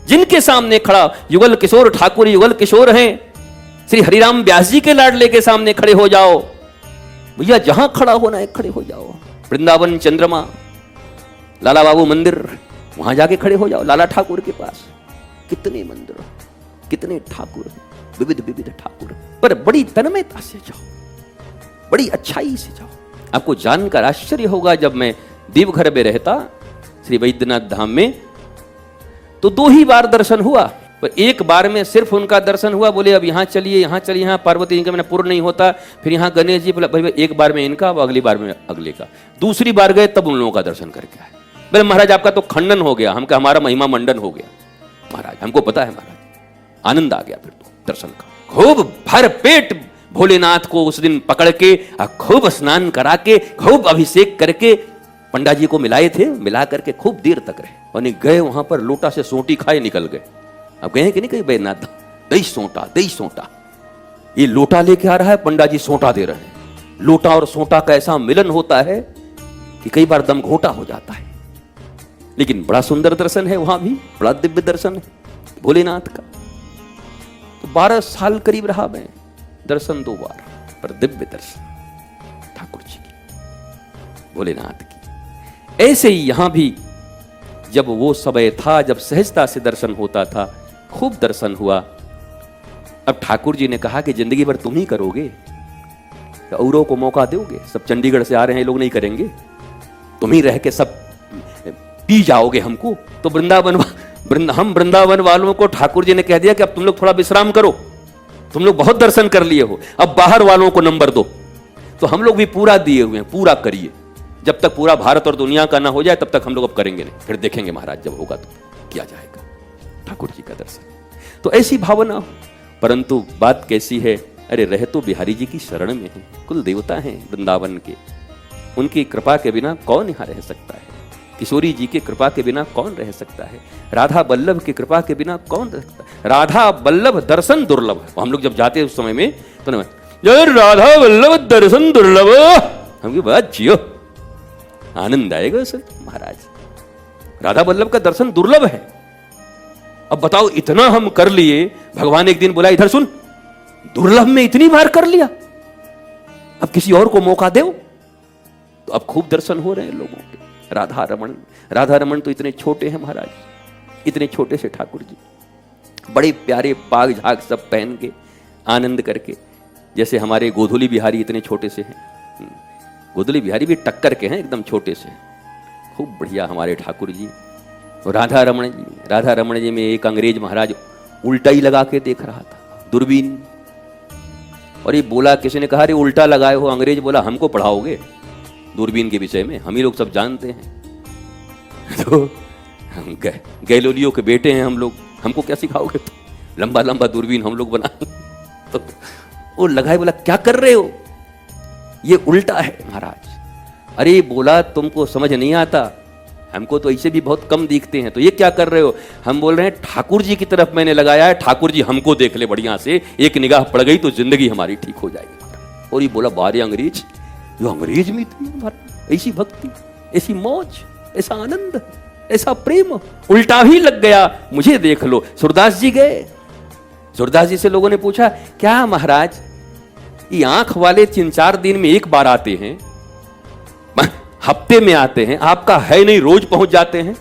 जिनके सामने खड़ा युगल किशोर ठाकुर युगल किशोर हैं, श्री हरिराम व्यास जी के लाडले के सामने खड़े हो जाओ। भैया जहां खड़ा होना है खड़े हो जाओ। वृंदावन चंद्रमा, लाला बाबू मंदिर, वहां जाके खड़े हो जाओ। लाला ठाकुर के पास कितने मंदिर, कितने ठाकुर, विविध विविध ठाकुर, पर बड़ी तन्मयता से जाओ, बड़ी अच्छाई से जाओ। आपको जानकर आश्चर्य होगा, जब मैं देवघर में रहता श्री वैद्यनाथ धाम में, तो 2 ही बार दर्शन हुआ। पर एक बार में सिर्फ उनका दर्शन हुआ, बोले अब यहाँ चलिए यहाँ चलिए, यहाँ पार्वती जी का मैंने पूर्ण नहीं होता। फिर यहाँ गणेश जी, बोला एक बार में इनका, अगली बार में अगले का। दूसरी बार गए तब उन लोगों का दर्शन करके आए। बोले महाराज आपका तो खंडन हो गया, हमका हमारा महिमा मंडन हो गया महाराज, हमको पता है महाराज। आनंद आ गया फिर तो दर्शन का। खूब भर पेट भोलेनाथ को उस दिन पकड़ के खूब स्नान करा के, खूब अभिषेक करके पंडा जी को मिलाए थे, मिला करके खूब देर तक रहे। और नहीं गए वहां पर लोटा से सोटी खाए निकल गए। अब गए कि नहीं कहीं बैद्यनाथ, दही सोटा, ये लोटा लेके आ रहा है, पंडा जी सोटा दे रहे हैं। लोटा और सोटा का ऐसा मिलन होता है कि कई बार दम घोटा हो जाता है। लेकिन बड़ा सुंदर दर्शन है वहां भी, बड़ा दिव्य दर्शन है भोलेनाथ का। तो 12 साल करीब रहा मैं, दर्शन 2 बार, पर दिव्य दर्शन ठाकुर जी की, भोलेनाथ की। ऐसे ही यहां भी जब वो समय था, जब सहजता से दर्शन होता था, खूब दर्शन हुआ। अब ठाकुर जी ने कहा कि जिंदगी भर तुम ही करोगे, औरों को मौका दोगे? सब चंडीगढ़ से आ रहे हैं, लोग नहीं करेंगे, तुम ही रह के सब पी जाओगे हमको। तो हम वृंदावन वालों को ठाकुर जी ने कह दिया कि अब तुम लोग थोड़ा विश्राम करो, तुम लोग बहुत दर्शन कर लिए हो, अब बाहर वालों को नंबर दो। तो हम लोग भी पूरा दिए हुए हैं, पूरा करिए। जब तक पूरा भारत और दुनिया का ना हो जाए तब तक हम लोग अब करेंगे नहीं, फिर देखेंगे महाराज जब होगा तो किया जाएगा ठाकुर जी का दर्शन। तो ऐसी भावना हो। परंतु बात कैसी है, अरे रह तो बिहारी जी की शरण में है, कुल देवता हैं वृंदावन के, उनकी कृपा के बिना कौन यहाँ रह सकता है? किशोरी जी की कृपा के बिना कौन रह सकता है? राधा बल्लभ की कृपा के बिना कौन रह सकता है? राधा बल्लभ दर्शन दुर्लभ। हम लोग जब जाते हैं उस समय में तो राधा बल्लभ दर्शन दुर्लभ, हम बात जियो, आनंद आएगा सर महाराज। राधा बल्लभ का दर्शन दुर्लभ है। अब बताओ, इतना हम कर लिए, भगवान एक दिन बोला इधर सुन, दुर्लभ में इतनी बार कर लिया, अब किसी और को मौका दो। तो अब खूब दर्शन हो रहे हैं लोगों के। राधा रमन तो इतने छोटे हैं महाराज, इतने छोटे से ठाकुर जी, बड़े प्यारे पाग झाग सब पहन के आनंद करके, जैसे हमारे गोधुली बिहारी इतने छोटे से हैं। गोधुली बिहारी भी टक्कर के हैं, एकदम छोटे से, खूब बढ़िया हमारे ठाकुर जी। और राधा रमण जी में एक अंग्रेज महाराज उल्टा ही लगा के देख रहा था, दूरबीन। और ये बोला, किसी ने कहा अरे उल्टा लगाए हो, अंग्रेज बोला हमको पढ़ाओगे दूरबीन के विषय में, हम ही लोग सब जानते हैं। तो गैलीलियो के बेटे हैं हम लोग, हमको क्या सिखाओगे? तो लंबा लंबा दूरबीन हम लोग बनाए। तो वो लगाए, बोला क्या कर रहे हो, ये उल्टा है महाराज। अरे बोला तुमको समझ नहीं आता, हमको तो ऐसे भी बहुत कम दिखते हैं, तो ये क्या कर रहे हो? हम बोल रहे हैं ठाकुर जी की तरफ मैंने लगाया है, ठाकुर जी हमको देख ले बढ़िया से, एक निगाह पड़ गई तो जिंदगी हमारी ठीक हो जाएगी। और ये बोला बारे अंग्रेज, जो अंग्रेज में थी ऐसी भक्ति, ऐसी मौज, ऐसा आनंद, ऐसा प्रेम, उल्टा ही लग गया, मुझे देख लो। सूरदास जी गए, सूरदास जी से लोगों ने पूछा क्या महाराज ये आंख वाले 3-4 दिन में एक बार आते हैं, हफ्ते में आते हैं, आपका है नहीं रोज पहुंच जाते हैं,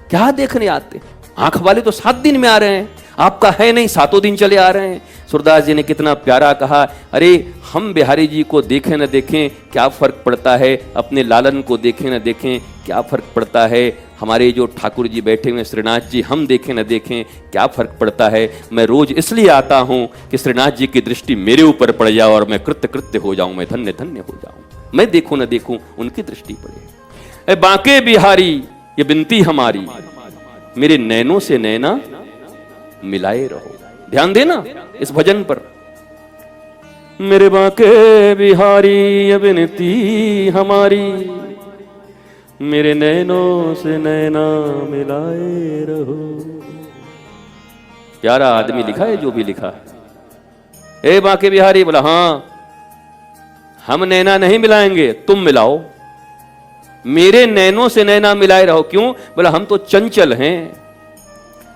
क्या देखने आते हैं? आंख वाले तो 7 दिन में आ रहे हैं, आपका है नहीं 7 दिन चले आ रहे हैं। सूरदास जी ने कितना प्यारा कहा, अरे हम बिहारी जी को देखें न देखें क्या फर्क पड़ता है, अपने लालन को देखें न देखें क्या फर्क पड़ता है, हमारे जो ठाकुर जी बैठे हुए श्रीनाथ जी हम देखें न देखें क्या फर्क पड़ता है। मैं रोज इसलिए आता हूं कि श्रीनाथ जी की दृष्टि मेरे ऊपर पड़ जाए और मैं कृत्य कृत्य हो जाऊं, मैं धन्य धन्य हो जाऊं, मैं देखूं न देखूं उनकी दृष्टि पड़े। ए बांके बिहारी ये बिनती हमारी, मेरे नैनों से नैना मिलाए रहो। ध्यान देना इस भजन पर। मेरे बांके बिहारी ये बिनती हमारी, मेरे नैनों से नैना मिलाए रहो। प्यारा आदमी लिखा है जो भी लिखा है। ए बांके बिहारी, बोला हाँ हम नैना नहीं मिलाएंगे, तुम मिलाओ, मेरे नैनों से नैना मिलाए रहो। क्यों? बोला हम तो चंचल हैं,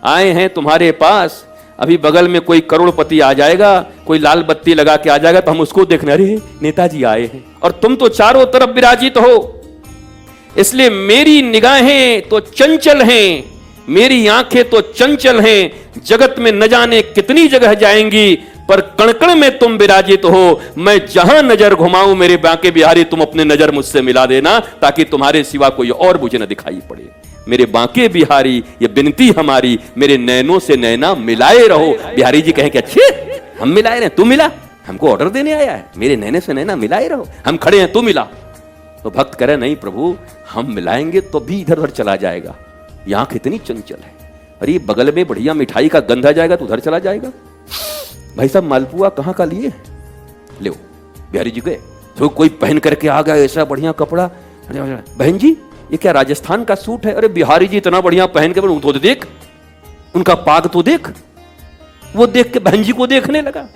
आए हैं तुम्हारे पास, अभी बगल में कोई करोड़पति आ जाएगा, कोई लाल बत्ती लगा के आ जाएगा तो हम उसको देखना, अरे नेताजी आए हैं, और तुम तो चारों तरफ विराजित हो, इसलिए मेरी निगाहें तो चंचल हैं, मेरी आंखें तो चंचल हैं, जगत में न जाने कितनी जगह जाएंगी, पर कण-कण में तुम विराजित हो। मैं जहां नजर घुमाऊं मेरे बांके बिहारी, तुम अपने नजर मुझसे मिला देना, ताकि तुम्हारे सिवा कोई और मुझे न दिखाई पड़े। मेरे बांके बिहारी ये बिनती हमारी, मेरे नैनों से नैना मिलाए रहो। बिहारी जी कहें कि अच्छे हम मिलाए रहे, तू मिला, हमको ऑर्डर देने आया है, मेरे नैने से नैना मिलाए रहो, हम खड़े हैं तू मिला। तो भक्त कह रहे नहीं प्रभु, हम मिलाएंगे तो भी इधर उधर चला जाएगा, ये आंख इतनी चंचल है, अरे बगल में बढ़िया मिठाई का गंध आ जाएगा तो उधर चला जाएगा। भाई साहब मालपुआ कहाँ का लिए, ले बिहारी जी गए तो कोई पहन करके आ गया ऐसा बढ़िया कपड़ा, बहन जी ये क्या राजस्थान का सूट है? अरे बिहारी जी इतना बढ़िया पहन के, तो देख उनका पाग तो देख। वो देख के बहन जी को देखने लगा,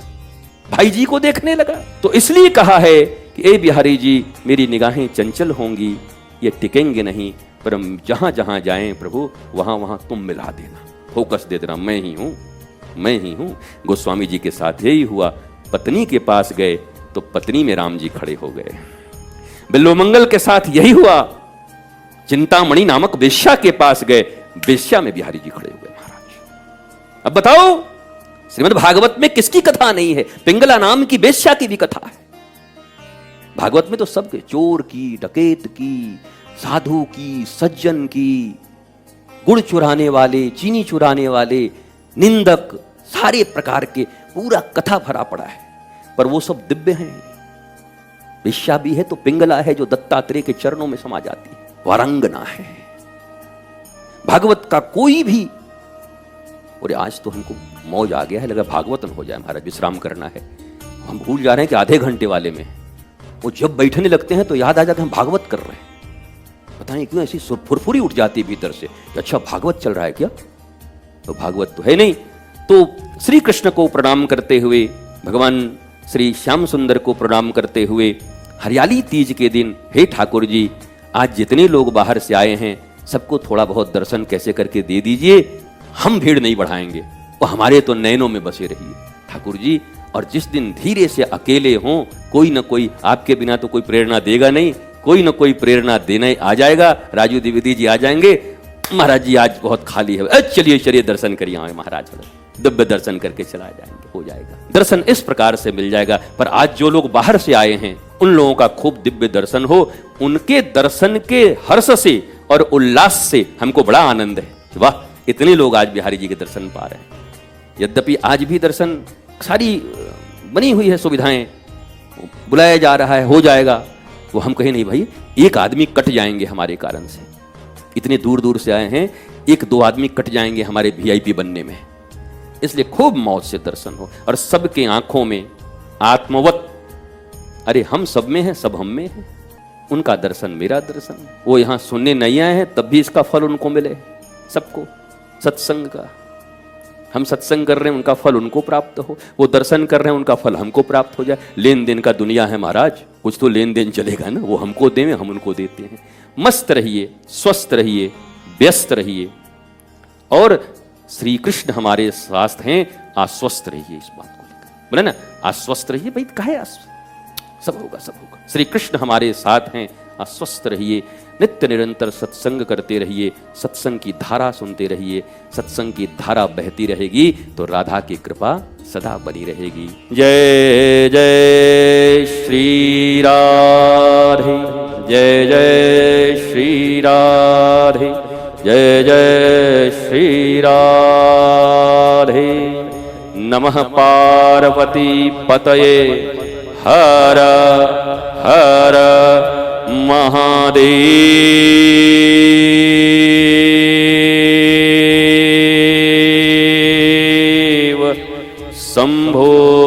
भाई जी को देखने लगा। तो इसलिए कहा है कि ए बिहारी जी मेरी निगाहें चंचल होंगी, ये टिकेंगे नहीं, पर हम जहां जहां जाएं प्रभु वहां वहां तुम मिला देना, फोकस दे देना, मैं ही हूं, मैं ही हूं। गोस्वामी जी के साथ यही हुआ, पत्नी के पास गए तो पत्नी में राम जी खड़े हो गए। बिल्वमंगल के साथ यही हुआ, चिंतामणि नामक वेश्या के पास गए, वेश्या में बिहारी जी खड़े हुए। महाराज अब बताओ श्रीमद् भागवत में किसकी कथा नहीं है? पिंगला नाम की वेश्या की भी कथा है। भागवत में तो सबके, चोर की, डकैत की, साधु की, सज्जन की, गुड़ चुराने वाले, चीनी चुराने वाले, निंदक, सारे प्रकार के पूरा कथा भरा पड़ा है, पर वो सब दिव्य हैं। वेश्या भी है तो पिंगला है जो दत्तात्रेय के चरणों में समा जाती है, वारंगना है। भागवत का कोई भी, और आज तो हमको मौज आ गया है, लगा भागवतन हो जाए महाराज, विश्राम करना है, हम भूल जा रहे हैं कि आधे घंटे वाले में वो जब बैठने लगते हैं तो याद आ जाकर हम भागवत कर रहे हैं। पता नहीं क्यों ऐसी फुरफुरी उठ जाती है भीतर से, अच्छा भागवत चल रहा है क्या? तो भागवत तो है नहीं। तो श्री कृष्ण को प्रणाम करते हुए, भगवान श्री श्याम सुंदर को प्रणाम करते हुए, हरियाली तीज के दिन, हे ठाकुर जी आज जितने लोग बाहर से आए हैं सबको थोड़ा बहुत दर्शन कैसे करके दे दीजिए, हम भीड़ नहीं बढ़ाएंगे, वो हमारे तो नैनों में बसे रहिए ठाकुर जी। और जिस दिन धीरे से अकेले हों, कोई ना कोई, आपके बिना तो कोई प्रेरणा देगा नहीं, कोई ना कोई प्रेरणा देने आ जाएगा, राजू द्विवेदी जी आ जाएंगे, महाराज जी आज बहुत खाली है, चलिए चलिए दर्शन करिए आए महाराज, दिव्य दर्शन करके चला जाएंगे, हो जाएगा दर्शन, इस प्रकार से मिल जाएगा। पर आज जो लोग बाहर से आए हैं उन लोगों का खूब दिव्य दर्शन हो, उनके दर्शन के हर्ष से और उल्लास से हमको बड़ा आनंद है। वाह, इतने लोग आज बिहारी जी के दर्शन पा रहे हैं। यद्यपि आज भी दर्शन सारी बनी हुई है सुविधाएं, बुलाया जा रहा है, हो जाएगा, वो हम कहें नहीं भाई एक आदमी कट जाएंगे हमारे कारण से, इतने दूर दूर से आए हैं, 1-2 आदमी कट जाएंगे हमारे VIP बनने में, इसलिए खूब मौज से दर्शन हो। और सबके आंखों में आत्मवत, अरे हम सब में हैं, सब हम में हैं, उनका दर्शन मेरा दर्शन। वो यहां सुनने नहीं आए हैं तब भी इसका फल उनको मिले, सबको सत्संग का। हम सत्संग कर रहे हैं, उनका फल उनको प्राप्त हो, वो दर्शन कर रहे हैं, उनका फल हमको प्राप्त हो जाए। लेन देन का दुनिया है महाराज, कुछ तो लेन देन चलेगा ना, वो हमको दें, हम उनको देते हैं। मस्त रहिए, स्वस्थ रहिए, व्यस्त रहिए, और श्री कृष्ण हमारे स्वास्थ्य हैं, आश्वस्त रहिए इस बात को लेकर। बोले ना आश्वस्त रहिए, भाई काहे सब होगा, सब होगा। श्री कृष्ण हमारे साथ हैं। स्वस्थ रहिए, नित्य निरंतर सत्संग करते रहिए, सत्संग की धारा सुनते रहिए। सत्संग की धारा बहती रहेगी तो राधा की कृपा सदा बनी रहेगी। जय जय श्री राधे, जय जय श्री राधे, जय जय श्री राधे। नमः पार्वती पतये, हर हर महादेव शंभो।